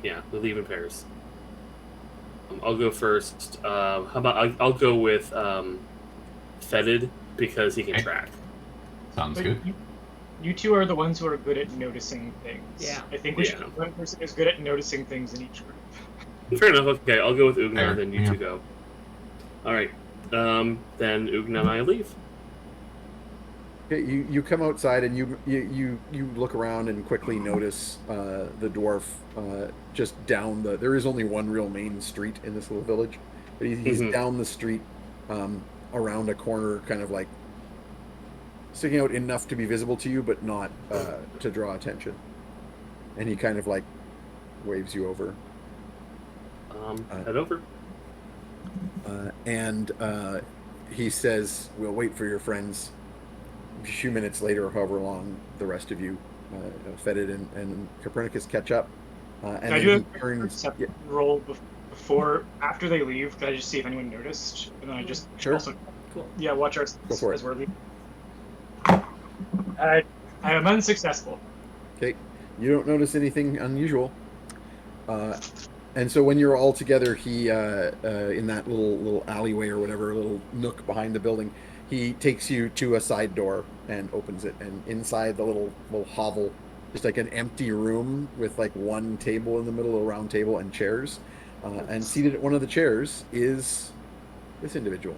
Yeah, we leave in pairs. I'll go first. How about I'll go with Fetid because he can Okay. track. Sounds But good. you two are the ones who are good at noticing things. Yeah. I think we Yeah. should have one person who's good at noticing things in each group. Fair enough. Okay, I'll go with Oogna, Fair, then you yeah. two go. All right. Then Oogna and I leave. Okay, you come outside and you look around and quickly notice the dwarf just down the. There is only one real main street in this little village, but he's Mhm. down the street, around a corner, kind of like sticking out enough to be visible to you, but not to draw attention. And he kind of like waves you over. Head over. And he says, "We'll wait for your friends a few minutes later, however long the rest of you, Fetid and Copernicus catch up, and I then do he a quick turns. perception Yeah, roll before, after they leave. Can I just see if anyone noticed? And then I just sure. also, Cool. yeah, watch our Go for it. as we're leaving. I am unsuccessful. Okay, you don't notice anything unusual. And so when you're all together, he in that little alleyway or whatever, little nook behind the building, he takes you to a side door and opens it. And inside the little hovel, just like an empty room with like one table in the middle, a round table, and chairs. And seated at one of the chairs is this individual.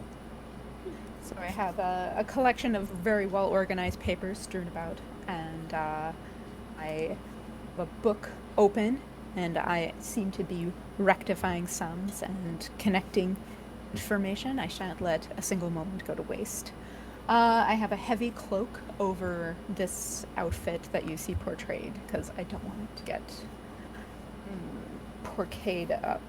So I have a collection of very well organized papers strewn about, and I have a book open, and I seem to be rectifying sums and connecting information. I shan't let a single moment go to waste. I have a heavy cloak over this outfit that you see portrayed, because I don't want it to get porcayed up.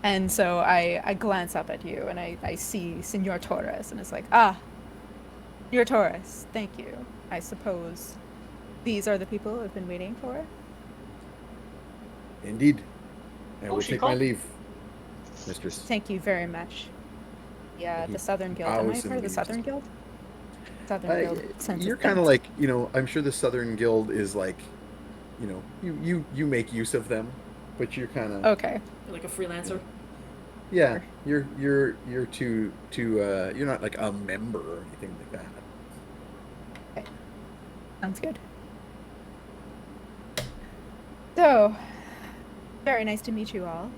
And so I glance up at you, and I see Senor Torres, and it's like, Senor Torres, thank you. I suppose these are the people I've been waiting for? Indeed. I will she take my called? leave, mistress. Thank you very much. Yeah, He the Southern Guild. Am I bows and part of the leaves. Southern Guild? Southern Guild. Sense You're of kind of thanks. like, I'm sure the Southern Guild is like, you make use of them, but you're kind of Okay. Like a freelancer. yeah, you're you're not like a member or anything like that. Okay. Sounds good. So, very nice to meet you all.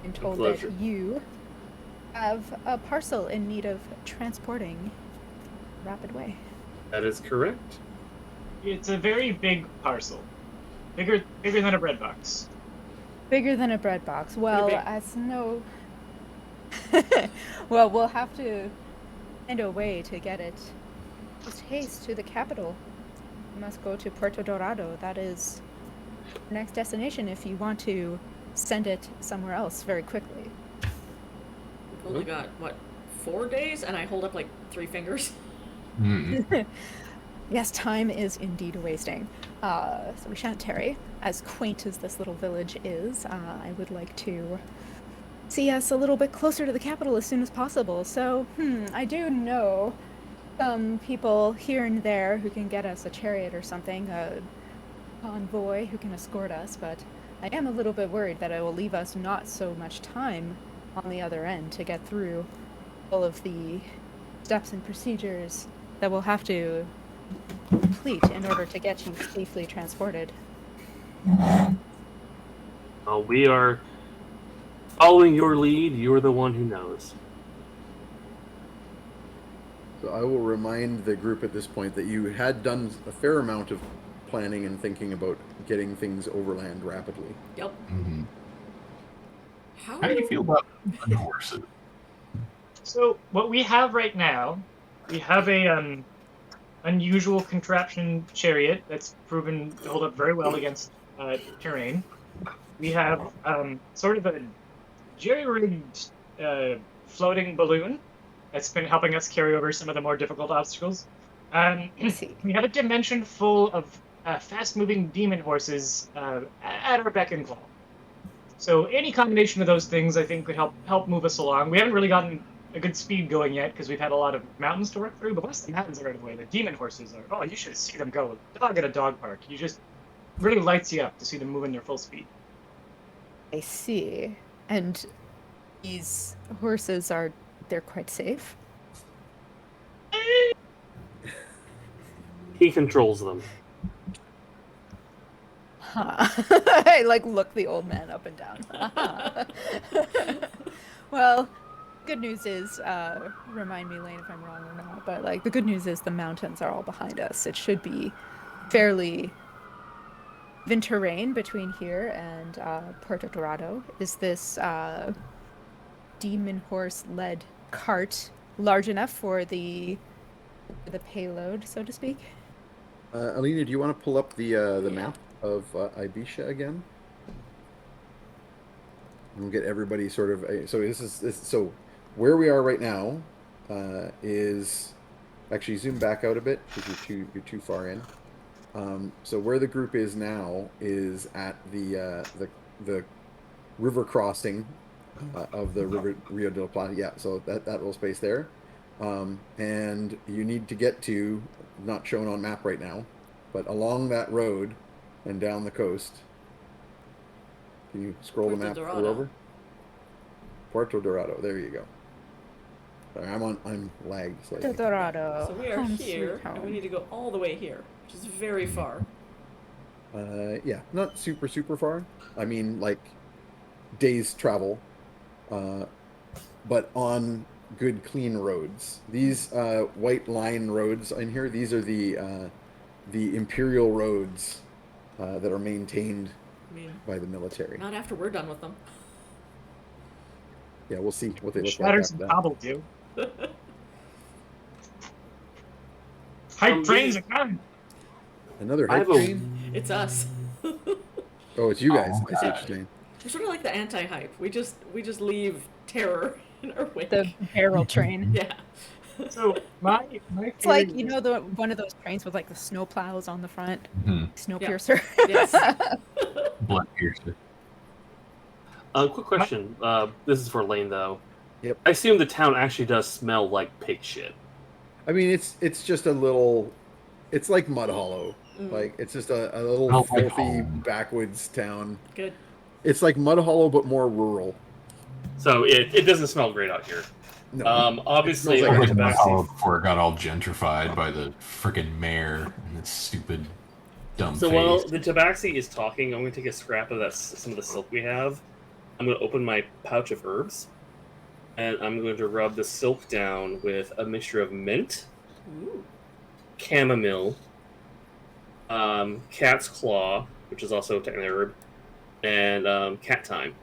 I'm told that pleasure. you have a parcel in need of transporting rapid way. That is correct. It's a very big parcel, bigger than a bread box. Bigger than a bread box. Well, big. as no. Well, we'll have to find a way to get it post haste to the capital. You must go to Puerto Dorado. That is the next destination if you want to send it somewhere else very quickly. We've only got, 4 days? And I hold up like 3 fingers. Yes, time is indeed wasting. So we shan't tarry. As quaint as this little village is, I would like to see us a little bit closer to the capital as soon as possible. So, I do know some people here and there who can get us a chariot or something, a convoy who can escort us, but I am a little bit worried that it will leave us not so much time on the other end to get through all of the steps and procedures that we'll have to complete in order to get you safely transported. We are following your lead. You're the one who knows. So I will remind the group at this point that you had done a fair amount of planning and thinking about getting things overland rapidly. Yep. Mhm. How How do you feel about the horses? So what we have right now, we have a unusual contraption chariot that's proven to hold up very well against terrain. We have sort of a jerry-rigged floating balloon that's been helping us carry over some of the more difficult obstacles. I see. We have a dimension full of fast-moving demon horses at our beck and call. So any combination of those things, I think, could help move us along. We haven't really gotten a good speed going yet because we've had a lot of mountains to work through. But once the mountains are out of the way, the demon horses are. Oh, you should see them go. Dog at a dog park. You just really lights you up to see them move in their full speed. I see. And these horses they're quite safe? He controls them. Huh. I look the old man up and down. Well, good news is, remind me, Lane, if I'm wrong or not, but the good news is the mountains are all behind us. It should be fairly even terrain between here and Puerto Dorado. Is this demon horse-led cart large enough for the payload, so to speak? Alina, do you want to pull up the map of Ibiza again? And we'll get everybody sort of. So where we are right now is actually zoom back out a bit because you're too far in. So where the group is now is at the river crossing of the river Rio de la Plata. Yeah, so that little space there, and you need to get to, not shown on map right now, but along that road and down the coast. Can you scroll the map further over? Puerto Dorado. There you go. Sorry, I'm lagged slightly. Dorado. So we are here, and we need to go all the way here, which is very far. Yeah, not super far. I mean, like days travel, but on good clean roads. These white line roads in here, these are the imperial roads that are maintained by the military. Not after we're done with them. Yeah, we'll see what they look like Shatters after and that. cobble do. Hype trains are coming. Another I hype have a- train? It's us. Oh, it's you guys. Oh, I see what you're saying. We're sort of like the anti-hype. We just leave terror in our wake. The barrel train. Yeah. So my It's like, you know, the one of those trains with like the snow plows on the front, Mhm. Snowpiercer. Yes. Blood piercer. Quick question. This is for Lane though. Yep. I assume the town actually does smell like pig shit. I mean, it's just a little. It's like Mud Hollow. Mm. Like it's just a little Smells like filthy home. backwoods town. Good. It's like Mud Hollow, but more rural. So it doesn't smell great out here. No. Obviously, It our smells Like like Tabaxi. before it got all gentrified by the frickin' mayor and its stupid dumb So face. while the Tabaxi is talking, I'm going to take a scrap of some of the silk we have. I'm going to open my pouch of herbs, and I'm going to rub the silk down with a mixture of mint, Ooh. chamomile, cat's claw, which is also technically an herb, and cat thyme.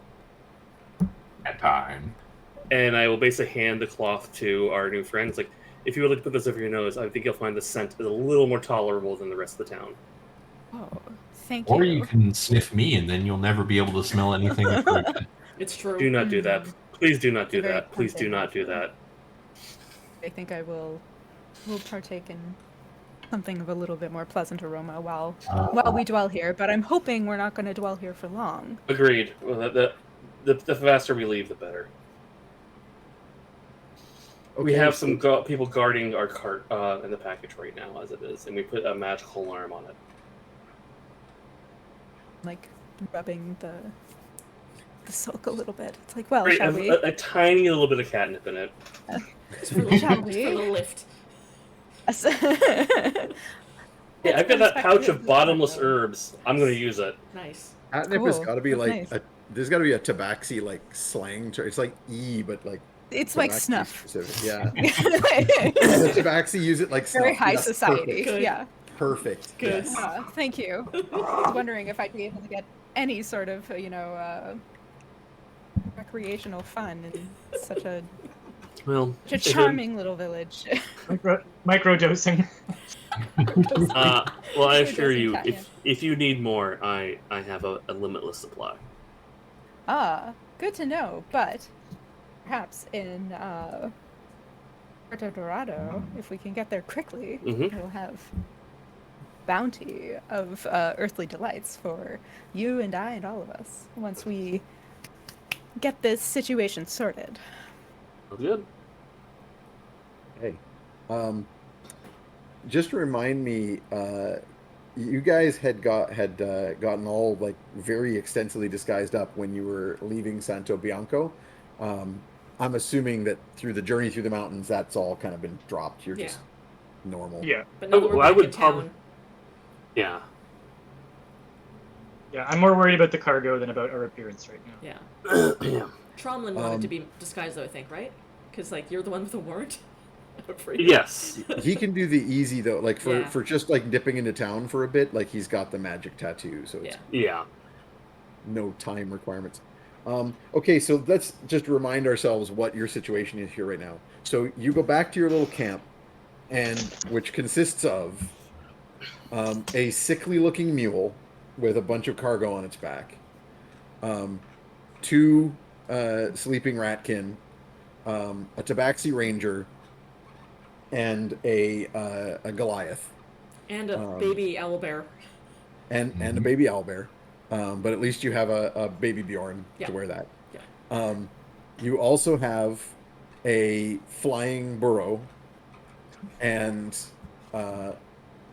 At time. And I will basically hand the cloth to our new friends. Like, if you would like to put this over your nose, I think you'll find the scent is a little more tolerable than the rest of the town. Oh, thank Or you. you can sniff me and then you'll never be able to smell anything ever again. It's true. Do not do that. Please do not do Very that. Please do tempting, not do actually. that. I think I will partake in something of a little bit more pleasant aroma while we dwell here. But I'm hoping we're not going to dwell here for long. Agreed. Well, the faster we leave, the better. We Okay, have so- some people guarding our cart in the package right now, as it is, and we put a magical alarm on it. Like rubbing the silk a little bit. It's like, well, Right, shall we? a tiny little bit of catnip in it. Just for the, Shall just we? for the lift. Yeah, I've got that pouch of bottomless herbs. I'm going to use it. Nice. Catnip has Cool. got to be That's like nice. there's got to be a Tabaxi like slang term. It's like but like It's like Tabaxi snuff. specific. Yeah. The Tabaxi use it like Very snuff. high Yes, society. Good. Yeah. Perfect. Good. Yes. Thank you. I was wondering if I'd be able to get any sort of, recreational fun in such a Well, charming little village. Micro dosing. well, I assure doesn't you, catnip. if you need more, I have a limitless supply. Good to know. But perhaps in Puerto Dorado, if we can get there quickly, Mhm. we'll have bounty of earthly delights for you and I and all of us once we get this situation sorted. Sounds good. Hey, just to remind me, you guys had gotten all like very extensively disguised up when you were leaving Santo Bianco. I'm assuming that through the journey through the mountains, that's all kind of been dropped. You're Yeah. just normal. Yeah. But now that we're I back would in town, probably- Yeah. Yeah, I'm more worried about the cargo than about our appearance right now. yeah. Yeah. Tromlin wanted to be disguised though, I think, right? Because like you're the one with the warrant. Out for you. Yes. He can do the easy though, like for Yeah. for just like dipping into town for a bit. Like he's got the magic tattoo, so it's Yeah. Yeah. no time requirements. Okay, so let's just remind ourselves what your situation is here right now. So you go back to your little camp, and which consists of a sickly-looking mule with a bunch of cargo on its back, two sleeping ratkin, a Tabaxi Ranger, and a Goliath, And a baby owlbear. and a baby owlbear. But at least you have a baby Bjorn Yeah. to wear that. Yeah. You also have a flying burrow and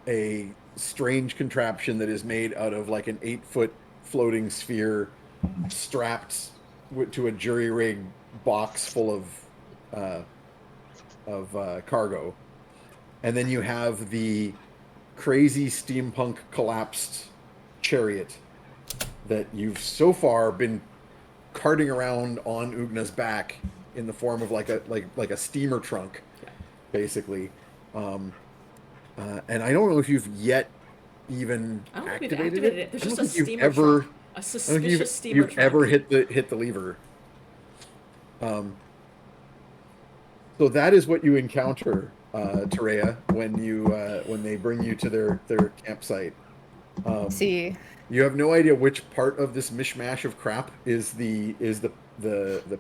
a strange contraption that is made out of like an 8-foot floating sphere strapped to a jury rig box full of cargo. And then you have the crazy steampunk collapsed chariot that you've so far been carting around on Oogna's back in the form of like a steamer trunk, basically. And I don't know if you've yet even I don't think we've activated activated it. it. There's I don't just a think you've steamer ever, trunk. A I don't think suspicious steamer you've trunk. ever hit the lever. So that is what you encounter, Terea, when they bring you to their campsite. See, You have no idea which part of this mishmash of crap is the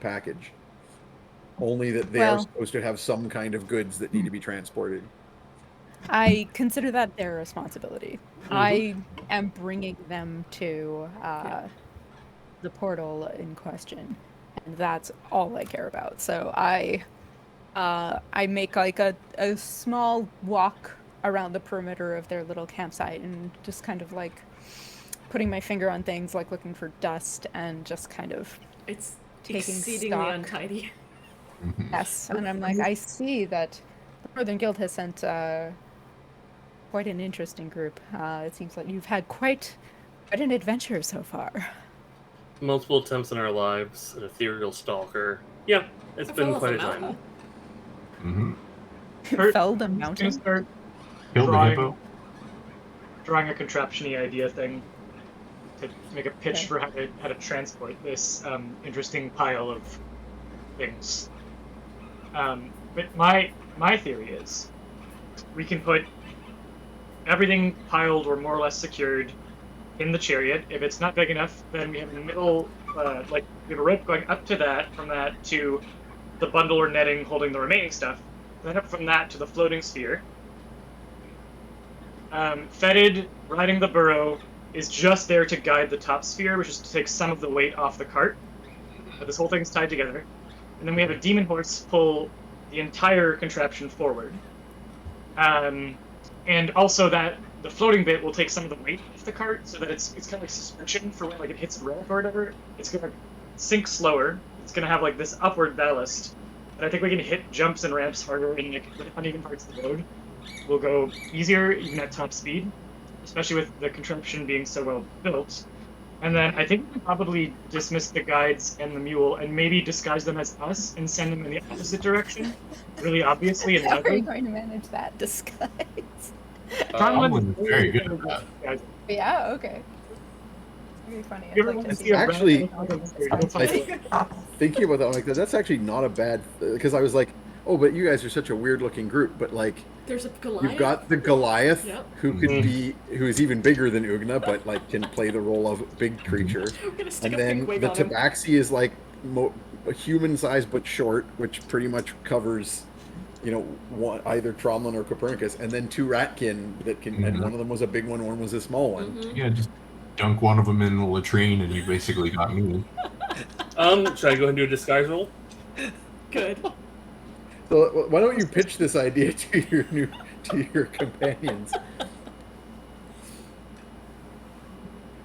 package. Only that they are Well- supposed to have some kind of goods that need to be transported. I consider that their responsibility. I am bringing them to the portal in question, and that's all I care about. So I make like a small walk around the perimeter of their little campsite and just kind of like putting my finger on things, like looking for dust and just kind of It's taking exceedingly stock. untidy. Yes, and I'm like, I see that the Northern Guild has sent quite an interesting group. It seems like you've had quite an adventure so far. Multiple attempts in our lives, an ethereal stalker. Yeah, it's I been fell off quite a a time. mountain. Mm-hmm. Kurt, Fell the I'm just mountain. gonna start Kill the Drawing. hippo. drawing a contraption-y idea thing to make a pitch Okay. for how to transport this interesting pile of things. But my theory is we can put everything piled or more or less secured in the chariot. If it's not big enough, then we have a middle, like we have a rope going up to that, from that to the bundle or netting holding the remaining stuff, then up from that to the floating sphere. Fetid, riding the burrow, is just there to guide the top sphere, which is to take some of the weight off the cart. But this whole thing's tied together. And then we have a demon horse pull the entire contraption forward. And also that the floating bit will take some of the weight off the cart, so that it's kind of like suspension for when like it hits a rail or whatever. It's gonna sink slower. It's gonna have like this upward ballast. And I think we can hit jumps and ramps harder in like the uneven parts of the road. We'll go easier even at top speed, especially with the contraption being so well built. And then I think we can probably dismiss the guides and the mule and maybe disguise them as us and send them in the opposite direction, really obviously and How are you loudly. going to manage that disguise? Someone's very good at that. Yeah. Yeah, okay. Very funny. You I'd ever like want to to see see a that. Actually, rabbit? I think thinking about that, I'm like, that's actually not a bad, because I was like, oh, but you guys are such a weird looking group, but like, There's a Goliath. you've got the Goliath, Yep. who could Mhm. be, who is even bigger than Oogna, but like can play the role of big creature. We're gonna stick And a then pink wig the on him. Tabaxi is like a human size but short, which pretty much covers, either Tromlin or Copernicus. And then two Ratkin that can, and Mhm. one of them was a big one was a small one. Mhm. Yeah, just dunk one of them in the latrine and you basically got me. Should I go ahead and do a disguise roll? Good. So why don't you pitch this idea to your companions?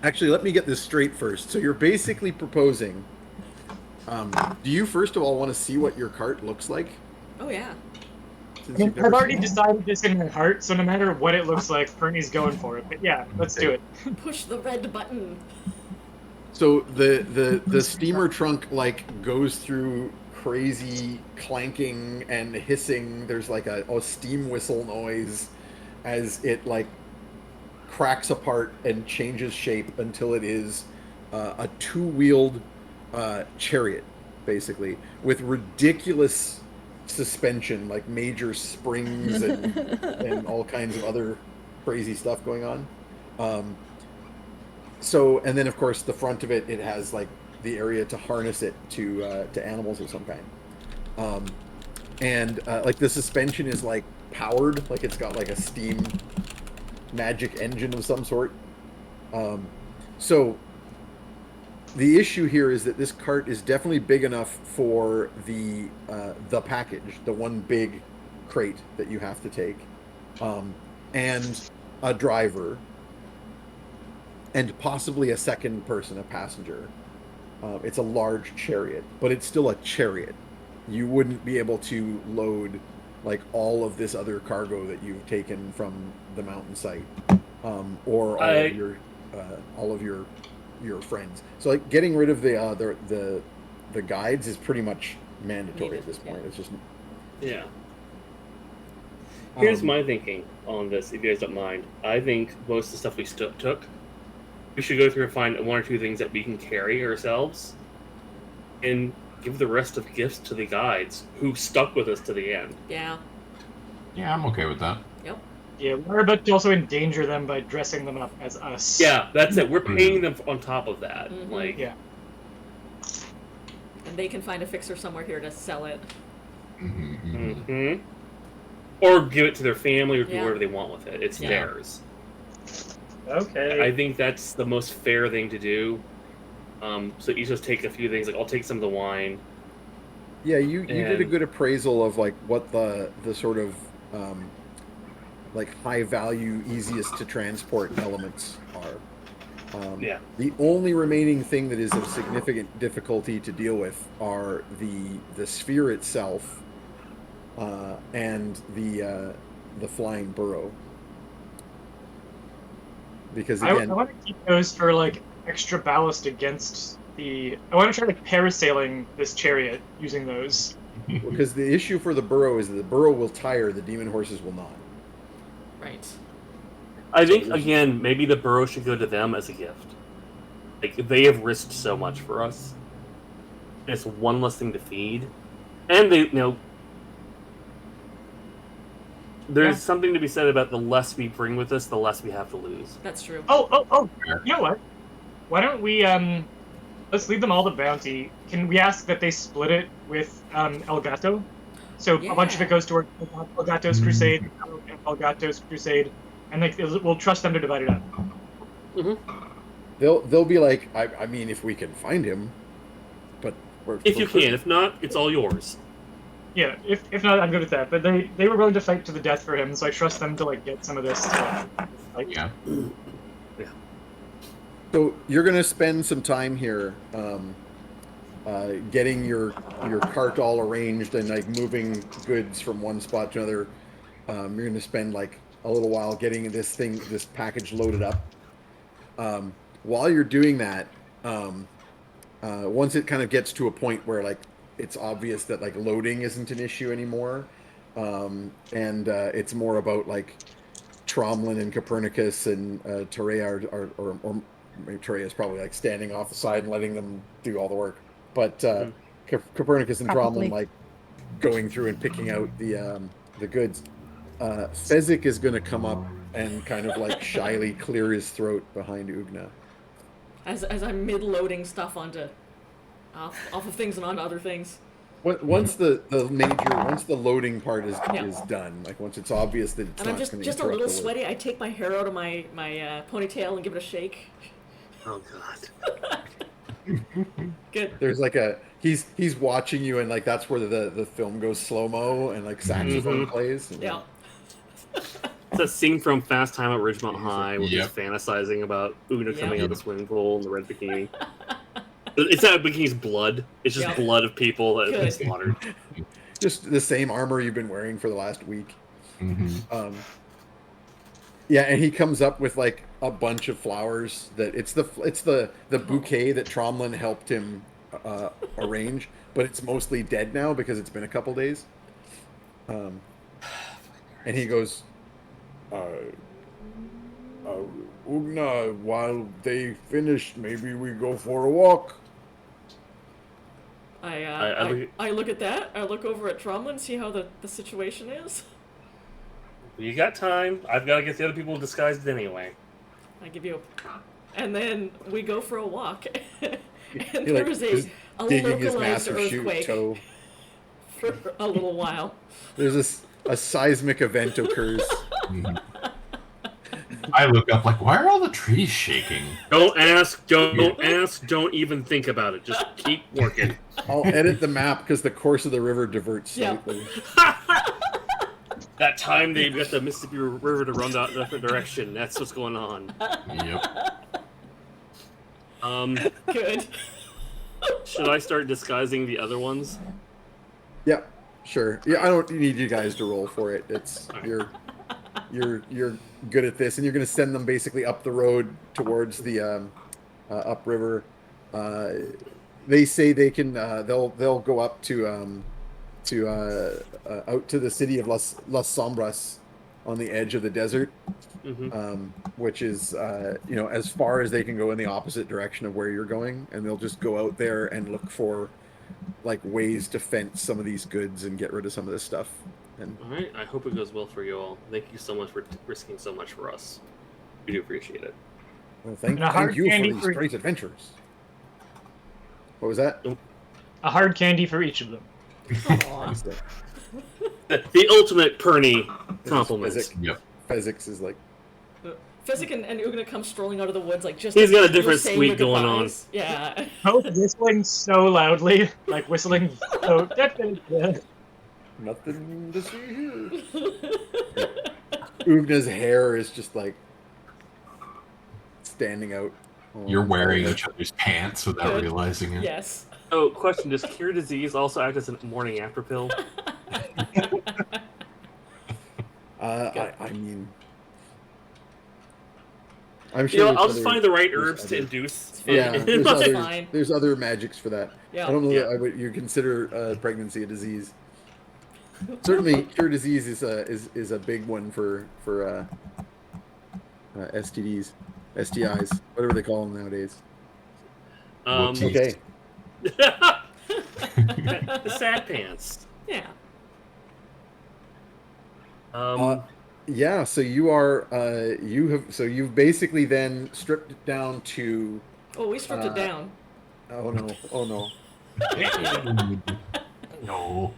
Actually, let me get this straight first. So you're basically proposing. Do you first of all want to see what your cart looks like? Oh yeah. Since you've I've never already seen it? decided this in my heart, so no matter what it looks like, Fernie's going for it. But yeah, let's do it. Push the red button. So the steamer trunk like goes through crazy clanking and hissing. There's like a steam whistle noise as it like cracks apart and changes shape until it is a two-wheeled chariot, basically, with ridiculous suspension, like major springs and all kinds of other crazy stuff going on. So, and then of course the front of it has like the area to harness it to animals of some kind. And like the suspension is like powered, like it's got like a steam magic engine of some sort. So the issue here is that this cart is definitely big enough for the package, the one big crate that you have to take, and a driver, and possibly a second person, a passenger. It's a large chariot, but it's still a chariot. You wouldn't be able to load like all of this other cargo that you've taken from the mountain site, or all of your friends. So like getting rid of the guides is pretty much mandatory at this point. It's just Yeah. Here's my thinking on this, if you guys don't mind. I think most of the stuff we took, we should go through and find one or two things that we can carry ourselves, and give the rest of gifts to the guides who stuck with us to the end. Yeah. Yeah, I'm okay with that. Yep. Yeah, we're about to also endanger them by dressing them up as us. Yeah, that's it. We're paying them on top of that. Mhm. Like, Yeah. And they can find a fixer somewhere here to sell it. Or give it to their family or do Yeah. whatever they want with it. It's Yeah. theirs. Okay. I think that's the most fair thing to do. So each of us take a few things. Like I'll take some of the wine. Yeah, you did a And- good appraisal of like what the sort of like high value, easiest to transport elements are. Yeah. The only remaining thing that is of significant difficulty to deal with are the sphere itself, and the flying burrow. Because I again, want to keep those for like extra ballast against the. I want to try like parasailing this chariot using those. because the issue for the burrow is that the burrow will tire, the demon horses will not. Right. I think again, maybe the burrow should go to them as a gift. Like they have risked so much for us. It's one less thing to feed, and they, there's Yeah. something to be said about the less we bring with us, the less we have to lose. That's true. Oh! You know what? Why don't we let's leave them all the bounty. Can we ask that they split it with El Gato? So a bunch of it goes toward El Gato's crusade, El Gato's crusade, and like we'll trust them to divide it up. They'll be like, I mean, if we can find him, but If you can, if not, it's all yours. Yeah, if not, I'm good with that. But they were willing to fight to the death for him, so I trust them to like get some of this. Like, Yeah. So you're gonna spend some time here, getting your cart all arranged and like moving goods from one spot to another. You're gonna spend like a little while getting this package loaded up. While you're doing that, once it kind of gets to a point where like it's obvious that like loading isn't an issue anymore, and it's more about like Tromlin and Copernicus and Terea or maybe Terea is probably like standing off the side and letting them do all the work, but Copernicus and Probably. Tromlin like going through and picking out the goods. Fezzik is going to come up and kind of like shyly clear his throat behind Oogna. As I'm mid-loading stuff off of things and onto other things. Once the loading part is Yeah. is done, like once it's obvious that it's And I'm not going to just a interrupt little the work. sweaty. I take my hair out of my ponytail and give it a shake. Oh god. Good. There's like he's watching you, and like that's where the film goes slow-mo and like saxophone plays. And, Yeah. It's a scene from Fast Time at Ridgemont High where Yep. he's fantasizing about Oogna Yep. coming out of the swimming pool in the red bikini. It's not a bikini's blood. It's just Yep. blood of people that have been Good. slaughtered. just the same armor you've been wearing for the last week. Mm-hmm. Yeah, and he comes up with like a bunch of flowers that it's the bouquet that Tromlin helped him arrange, but it's mostly dead now because it's been a couple days. And he goes, Oogna, while they finish, maybe we go for a walk. I look at that. I look over at Tromlin, see how the situation is. You got time. I've got to get the other people disguised anyway. I give you, and then we go for a walk. And He, like, there is is a digging his localized massive shoe earthquake toe. for a little while. There's a seismic event occurs. I look up like, why are all the trees shaking? Don't ask, don't ask, don't even think about it. Just keep working. I'll edit the map because the course of the river diverts Yeah. slightly. That time they got the Mississippi River to run that different direction. That's what's going on. Yep. Good. Should I start disguising the other ones? Yeah, sure. Yeah, I don't need you guys to roll for it. It's you're good at this, and you're going to send them basically up the road towards the upriver. They say they can. They'll go up to out to the city of Las Sombras on the edge of the desert, which is as far as they can go in the opposite direction of where you're going, and they'll just go out there and look for like ways to fence some of these goods and get rid of some of this stuff. And All right. I hope it goes well for you all. Thank you so much for risking so much for us. We do appreciate it. well, And a hard thank you for candy these for- great adventures. What was that? A hard candy for each of them. Aw. The ultimate Perny compliment. Yep. Physics is like, Physic and Oogna come strolling out of the woods, like just. He's got a as you're different saying squeak the going on. goodbyes. Yeah. Both whistling so loudly, like whistling so definitely. nothing to see here. Oogna's hair is just like standing out. You're wearing each other's pants without Good. realizing it. Yes. Oh, question: does cure disease also act as a morning after pill? I mean, I'm sure. there's I'll just other- find the right there's herbs to other- induce. Yeah, there's That's other, fine. there's other magics for that. Yeah. I don't know Yeah. that I would you consider pregnancy a disease. Certainly, cure disease is a big one for STDs, STIs, whatever they call them nowadays. Whoopsies. Okay, The sad pants. Yeah. yeah. So you've basically then stripped it down to. Oh, we stripped it down. Oh no! Oh no! No.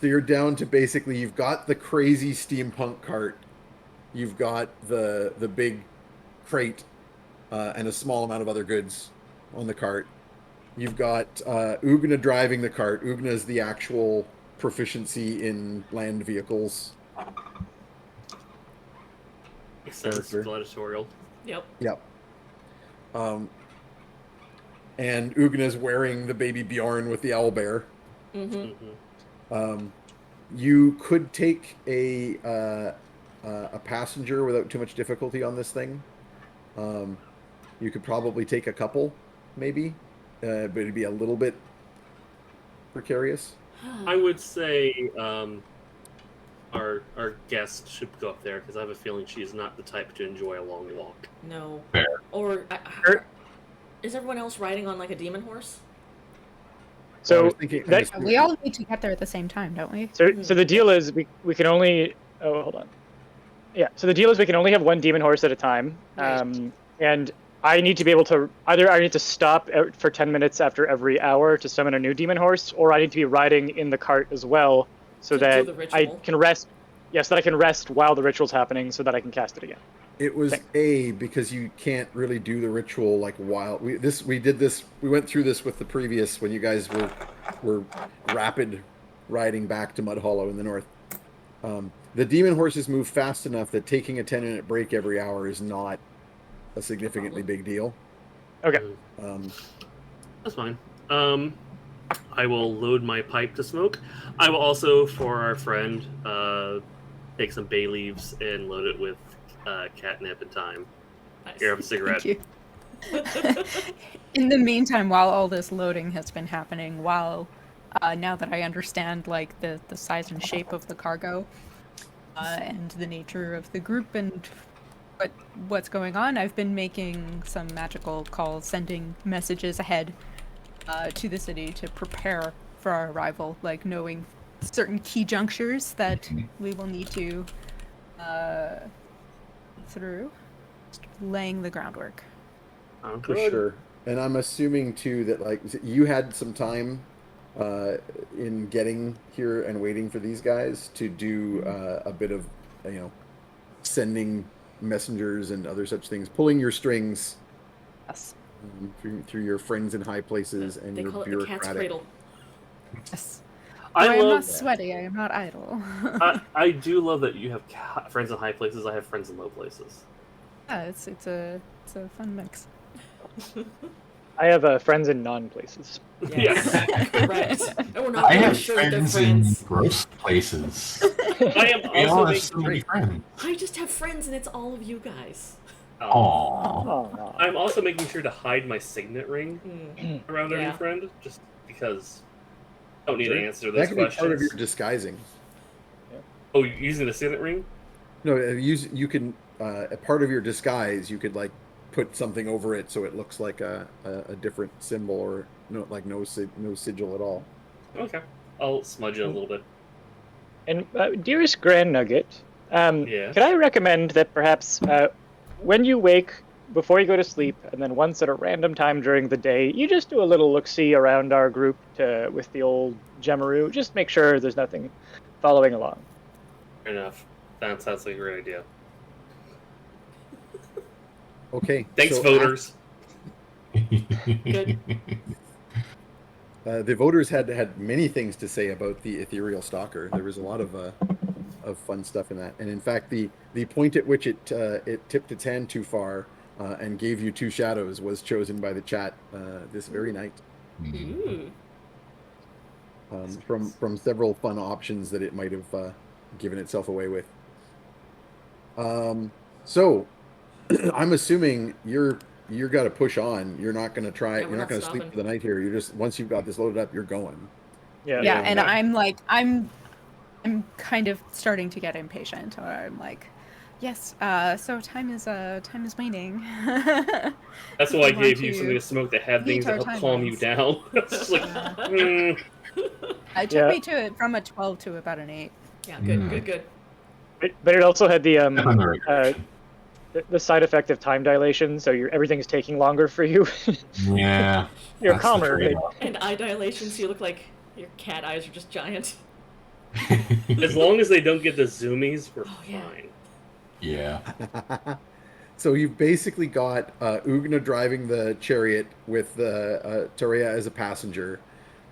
So you're down to basically you've got the crazy steampunk cart, you've got the big crate, and a small amount of other goods on the cart. You've got Oogna driving the cart. Oogna is the actual proficiency in land vehicles. Makes sense. Character. Gladiatorial. Yep. Yep. And Oogna's wearing the baby Bjorn with the owlbear. Mm-hmm. You could take a passenger without too much difficulty on this thing. You could probably take a couple, maybe, but it'd be a little bit precarious. I would say our guest should go up there because I have a feeling she is not the type to enjoy a long walk. No. Fair. Or is everyone else riding on like a demon horse? I So was thinking, that- We all need to get there at the same time, don't we? So the deal is we can only hold on. Yeah. So the deal is we can only have one demon horse at a time. Right. And I need to be able to either I need to stop for 10 minutes after every hour to summon a new demon horse, or I need to be riding in the cart as well so To do that the I ritual. can rest. Yes, that I can rest while the ritual's happening, so that I can cast it again. it was because you can't really do the ritual like while we went through this with the previous when you guys were rapid riding back to Mud Hollow in the north. The demon horses move fast enough that taking a 10-minute break every hour is not a significantly big deal. Okay. That's fine. I will load my pipe to smoke. I will also, for our friend, take some bay leaves and load it with catnip and thyme. Nice. Here, have a cigarette. Thank you. In the meantime, while all this loading has been happening, now that I understand like the size and shape of the cargo, and the nature of the group and what's going on, I've been making some magical calls, sending messages ahead to the city to prepare for our arrival, like knowing certain key junctures that we will need to through, just laying the groundwork. For sure. And I'm assuming too that like you had some time in getting here and waiting for these guys to do a bit of, sending messengers and other such things, pulling your strings Yes. through your friends in high places and They your call it the cat's bureaucratic. cradle. Yes. I am not love. sweaty. I am not idle. I do love that you have friends in high places. I have friends in low places. Yeah, it's a fun mix. I have friends in non-places. Yes. Correct. And we're not I really have sure they're friends in friends. gross places. I am We all also have so many friends. I just have friends, and it's all of you guys. Aw. Oh, I'm also making sure to hide my signet ring around every Yeah. friend, just because I don't need to answer That those can be part of questions. your disguising. Oh, you're using the signet ring? No, you can a part of your disguise. You could like put something over it so it looks like a different symbol, or no sigil at all. Okay. I'll smudge it a little bit. and dearest Grand Nugget, Yeah. could I recommend that perhaps when you wake, before you go to sleep, and then once at a random time during the day, you just do a little look-see around our group with the old Gemaroo. Just make sure there's nothing following along. Fair enough. That sounds like a great idea. Okay. Thanks, so voters. Good. The voters had many things to say about the ethereal stalker. There was a lot of fun stuff in that, and in fact, the point at which it tipped its hand too far and gave you 2 shadows was chosen by the chat this very night. Ooh. From several fun options that it might have given itself away with. So I'm assuming you're got to push on. You're not going to try. Yeah, You're we're not not going to sleep stopping. for the night here. You're just, once you've got this loaded up, you're going. Yeah. Yeah, and I'm kind of starting to get impatient. Or I'm like, yes. So time is waning. That's why I want gave you to something to smoke that had meet things that our help calm you timelines. down. It's just like, It took Yeah. me to it from a 12 to about an 8. Yeah, good. But it also had the Right. the side effect of time dilation, so everything's taking longer for you. Yeah. You're that's the calmer. trade-off. And eye dilation, so you look like your cat eyes are just giant. as long as they don't get the zoomies, we're yeah. fine. Yeah. So you've basically got Oogna driving the chariot with Terea as a passenger,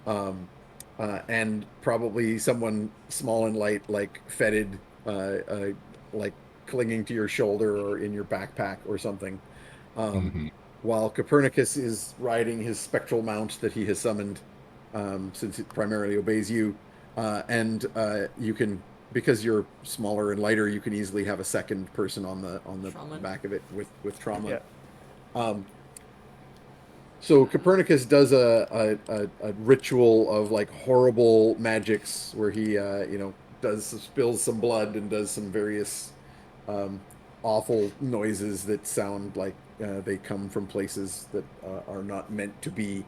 and probably someone small and light, like fetid, like clinging to your shoulder or in your backpack or something, while Copernicus is riding his spectral mount that he has summoned, since it primarily obeys you, and you can, because you're smaller and lighter, you can easily have a second person on the Trauma. back of it with trauma. Yeah. So Copernicus does a ritual of like horrible magics where he spills some blood and does some various awful noises that sound like they come from places that are not meant to be,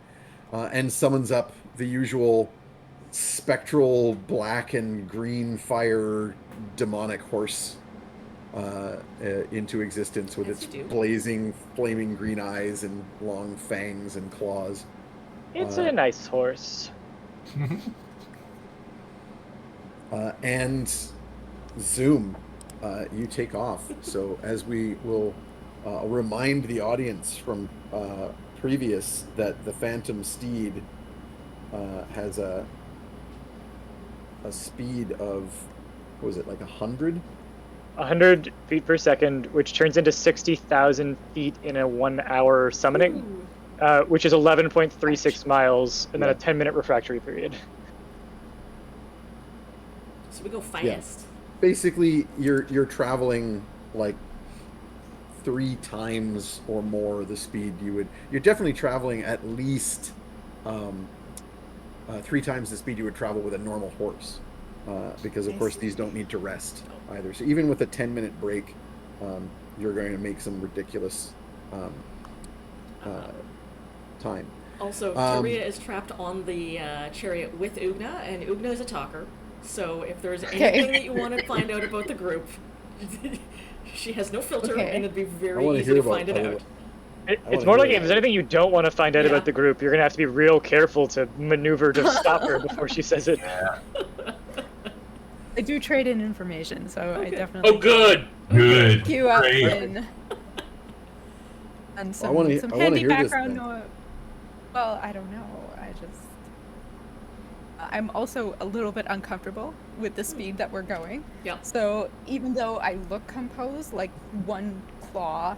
and summons up the usual spectral black and green fire demonic horse into existence with Yes, its you do. blazing, flaming green eyes and long fangs and claws. It's a nice horse. And Zoom, you take off. So as we will remind the audience from previous that the Phantom Steed has a speed of, what was it, like 100? 100 feet per second, which turns into 60,000 feet in a 1 hour summoning, which is 11.36 miles, and then a 10-minute refractory period. So we go fast. Yeah. Basically, you're traveling like 3 times or more the speed you would. You're definitely traveling at least 3 times the speed you would travel with a normal horse, because of course these don't need to rest either. So even with a 10-minute break, you're going to make some ridiculous time. Also, Terea is trapped on the chariot with Oogna, and Oogna is a talker. So if there's anything that you want to find out about the group, she has no filter, Okay. and it'd be I very want to easy hear to find it about. out. It's more like if there's anything you don't want to find out Yeah. about the group, you're gonna have to be real careful to maneuver to stop her before she says it. I do trade in information, so I Okay. definitely Oh, good. Good. you up Great. in and some, wanna- some I wanna handy hear this background then. noise. Well, I don't know. I'm also a little bit uncomfortable with the speed that we're going. Yep. So even though I look composed, like one claw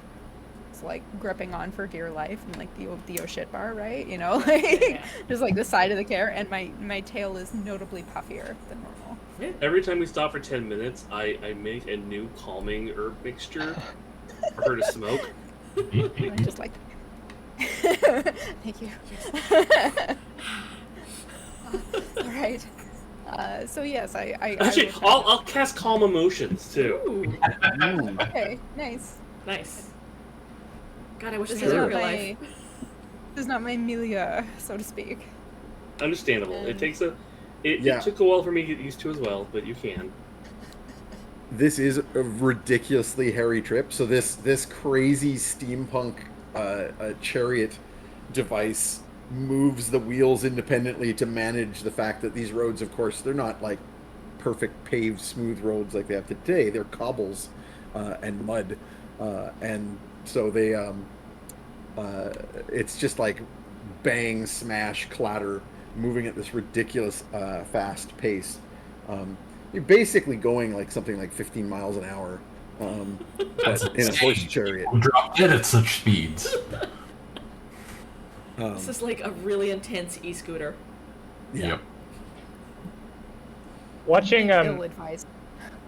is like gripping on for dear life, and like the old Theo shit bar, right? You know, like Yeah. just like the side of the care, and my tail is notably puffier than normal. Every time we stop for 10 minutes, I make a new calming herb mixture for her to smoke. And I just like, thank you. All right. So yes, I Actually, will- I'll cast Calm Emotions too. Ooh, Okay, nice. nice. God, I wish This this is was not real my life. this is not my milieu, so to speak. Understandable. It takes it Yeah. took a while for me to get used to as well, but you can. This is a ridiculously hairy trip. So this crazy steampunk chariot device moves the wheels independently to manage the fact that these roads, of course, they're not like perfect paved smooth roads like they have today. They're cobbles and mud, and so they it's just like bang, smash, clatter, moving at this ridiculous fast pace. You're basically going like something like 15 miles an hour That's in a insane. horse chariot. We'll drop dead at such speeds. This is like a really intense e-scooter. Yep. Watching Ill-advised.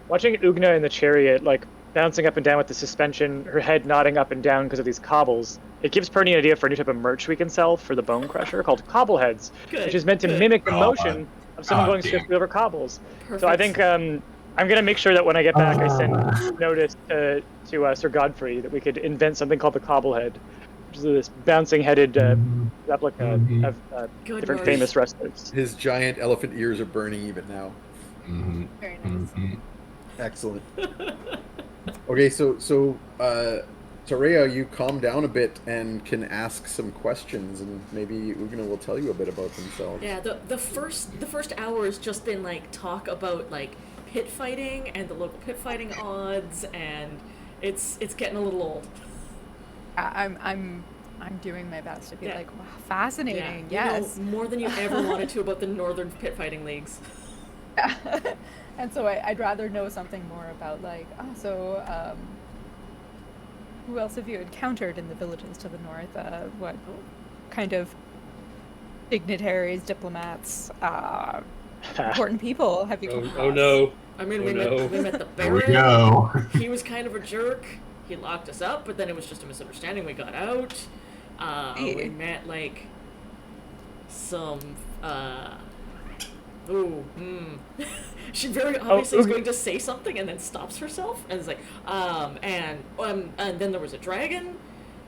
watching Oogna in the chariot, like bouncing up and down with the suspension, her head nodding up and down because of these cobbles. It gives Perny an idea for a new type of merch we can sell for the Bone Crusher called Cobbleheads, Good. which is meant to good. mimic the God. motion of someone God going damn. swiftly over cobbles. Perfect. So I think I'm gonna make sure that when I get back, I send notice to Sir Godfrey that we could invent something called the Cobblehead, which is this bouncing-headed replica of Good different merch. famous wrestlers. His giant elephant ears are burning even now. Mm-hmm. Very nice. Excellent. Okay, so Terea, you calm down a bit and can ask some questions, and maybe Oogna will tell you a bit about themselves. Yeah, the first hour has just been like talk about like pit fighting and the local pit fighting odds, and it's getting a little old. I'm doing my best to be Yeah. like, wow, fascinating. Yeah, Yes. you know more than you ever wanted to about the northern pit fighting leagues. And so I'd rather know something more about like, who else have you encountered in the villages to the north? What kind of dignitaries, diplomats, important people have you come across? Oh no. I mean, Oh, we no. met the There we Baron. go. He was kind of a jerk. He locked us up, but then it was just a misunderstanding. We got out. We Hey. met like some. She very obviously is Oogna- going to say something and then stops herself and is like, and then there was a dragon.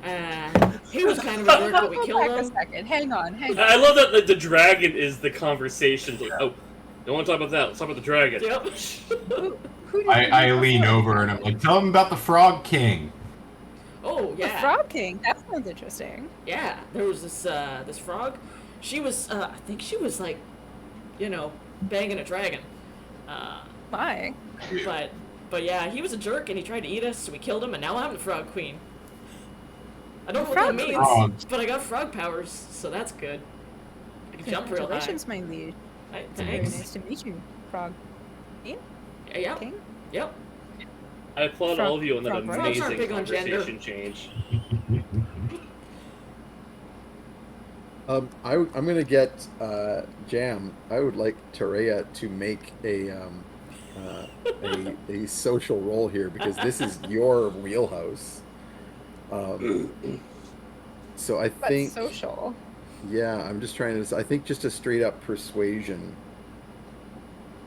And he was kind of a jerk, but we Hold killed back a him. second. Hang on. I love that the dragon is the conversation. Like, oh, don't want to talk about that. Let's talk about the dragon. Yep. Who did I you lean follow? over and I'm like, tell him about the Frog King. Oh The yeah. Frog King. That sounds interesting. Yeah, there was this frog. She was I think she was like, banging a dragon. My. But yeah, he was a jerk and he tried to eat us, so we killed him, and now I'm the frog queen. I don't know what that Frog means, Frogs. but I got frog powers, so that's good. I can jump real high. Congratulations, my liege. Right, Very thanks. nice to meet you, Frog Yep. King. Yep. I applaud Frog- all of you on that frog frogs aren't amazing big on gender. conversation change. I'm gonna get Jam. I would like Terea to make a social role here because this is your wheelhouse. So I But think, social. yeah, I'm just trying to. I think just a straight up persuasion.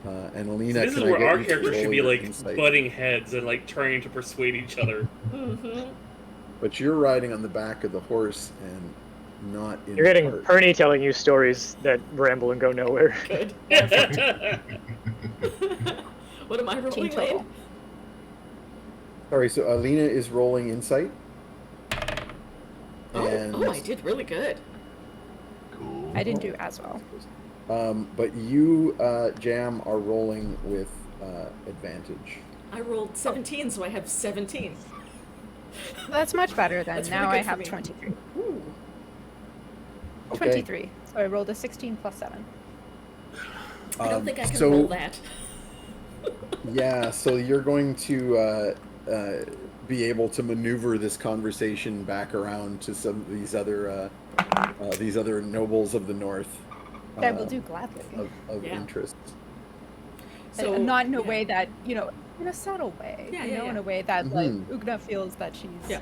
And Alina, This is can I where get our you to characters should roll be your like insight? butting heads and like trying to persuade each other. Mm-hmm. But you're riding on the back of the horse and not in You're the getting cart. Perny telling you stories that ramble and go nowhere. Good. What am I rolling, Team Wade? total. Sorry, so Alina is rolling insight. And Oh, I did really good. Cool. I didn't do as well. but you, Jam, are rolling with advantage. I rolled 17, so I have 17. That's much better than That's now. really I good for have me. 23. Ooh. Okay. 23. So I rolled a 16 plus 7. I don't think I can so- roll that. Yeah, so you're going to be able to maneuver this conversation back around to some of these other nobles of the north. I will do gladly. Of Yeah. interest. So Not in a yeah. way that, in a subtle way. Yeah, In a way that, like, Mhm. Oogna feels that she's, Yeah.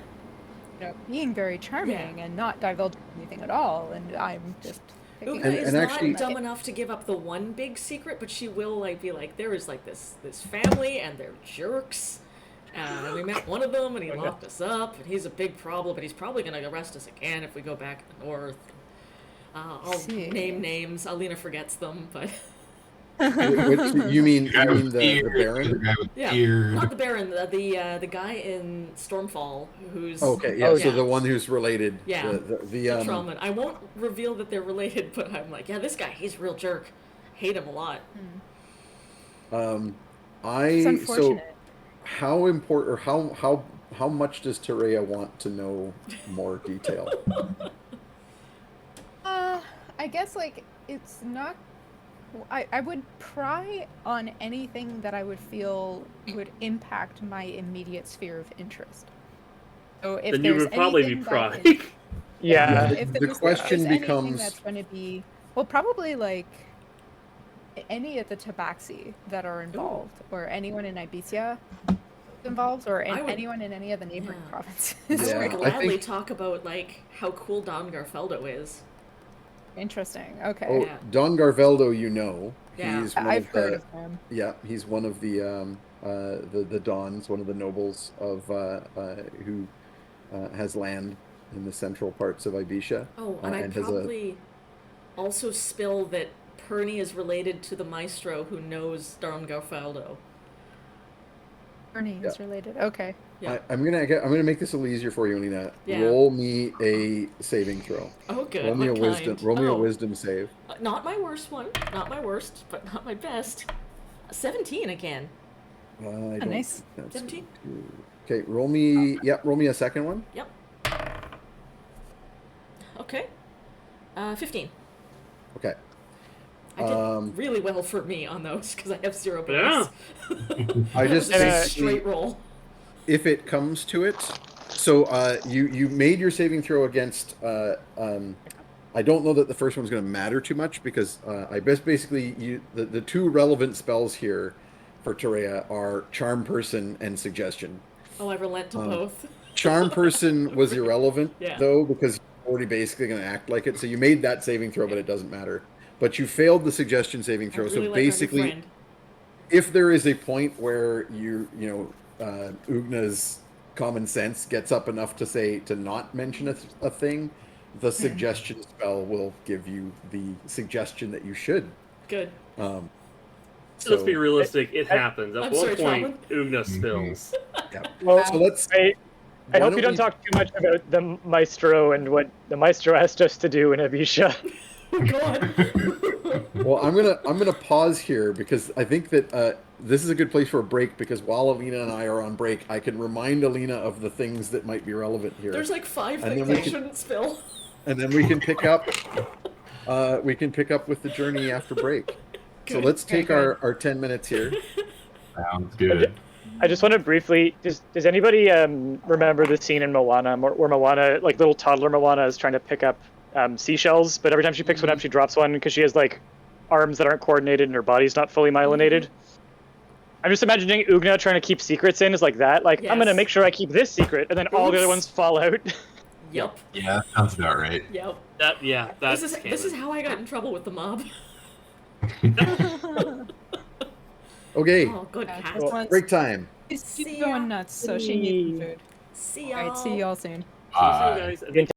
being very charming and not divulging anything at all. And I'm just picking Oogna And- is and not actually- dumb enough to give up the one big secret, but she will be like, there is like this family and they're jerks. And we met one of them and he locked us up and he's a big problem, but he's probably going to arrest us again if we go back north. I'll See. name names. Alina forgets them, but Which you mean The guy with the beard, Baron? The guy with yeah, beard. not the Baron, the guy in Stormfall who's Okay, yeah. Oh, So yeah. the one who's related. Yeah. The the Trollman. I won't reveal that they're related, but I'm like, yeah, this guy, he's a real jerk. Hate him a lot. It's so unfortunate. how important or how much does Terea want to know more detail? I guess, like, it's not. I would pry on anything that I would feel would impact my immediate sphere of interest. So if Then you there's would probably be anything that prying. is- Yeah. if The there's question anything becomes- that's going to be, well, probably like any of the Tabaxi that are involved, or anyone in Ibiza involved, or I would- anyone in any of the neighboring Yeah. provinces. I Yeah, would I gladly think- talk about like how cool Don Garfeldo is. Interesting. Okay. Oh, Yeah. Don Garveldo, you know, Yeah. he's one I've of heard the of him. yeah, he's one of the Dons, one of the nobles of who has land in the central parts of Ibiza. Oh, and I'd and has a probably also spill that Perny is related to the maestro who knows Don Garfeldo. Ernie is related. Okay. Yeah. I'm gonna make this a little easier for you, Alina. Yeah. Roll me a saving throw. Oh, good. Roll me a What wisdom. kind? Roll me a Oh, wisdom save. Not my worst one. Not my worst, but not my best. 17 again. I don't nice. think that's 17? too- Okay, roll me. Yep, roll me a second one. Yep. Okay. 15. Okay. I did Um, really well for me on those because I have 0 Yeah. bonus. I That just was a think straight roll. if it comes to it, so you made your saving throw against. I don't know that the first one's going to matter too much because basically the two relevant spells here for Terea are Charm Person and Suggestion. Oh, I relent to both. Charm Person was irrelevant Yeah. though because you're already basically going to act like it. So you made that saving throw, but it doesn't matter. But you failed the Suggestion saving I throw. really So like our new basically, friend. if there is a point where Oogna's common sense gets up enough to say to not mention a thing, the suggestion spell will give you the suggestion that you should. Good. So Let's be realistic. It happens. At I'm one sorry, point, Oogna spills. yeah. Well, So let's. I why hope you don't we- talk too much about the maestro and what the maestro asked us to do in Abisha. Go on. Well, I'm gonna pause here because I think that this is a good place for a break because while Alina and I are on break, I can remind Alina of the things that might be relevant here. There's like 5 And things then we I can- shouldn't spill. And then we can pick up. We can pick up with the journey after break. So Good. let's take Okay. our 10 minutes here. Sounds good. I just want to briefly. Does anybody remember the scene in Moana where Moana, like little toddler Moana, is trying to pick up seashells, but every time she picks one up, she drops one because she has like arms that aren't coordinated and her body's not fully myelinated. I'm just imagining Oogna trying to keep secrets in is like that. Like I'm gonna Yes. make sure I keep this secret, and then all the other Oops. ones fall out. Yep. Yeah, that sounds about right. Yep. That's This is how I got in trouble with the mob. Okay, Oh, good Yeah, cat. this one's- break time. She's See going ya. nuts, so she needs some food. See y'all. Alright, see y'all soon. Awesome, guys. And thank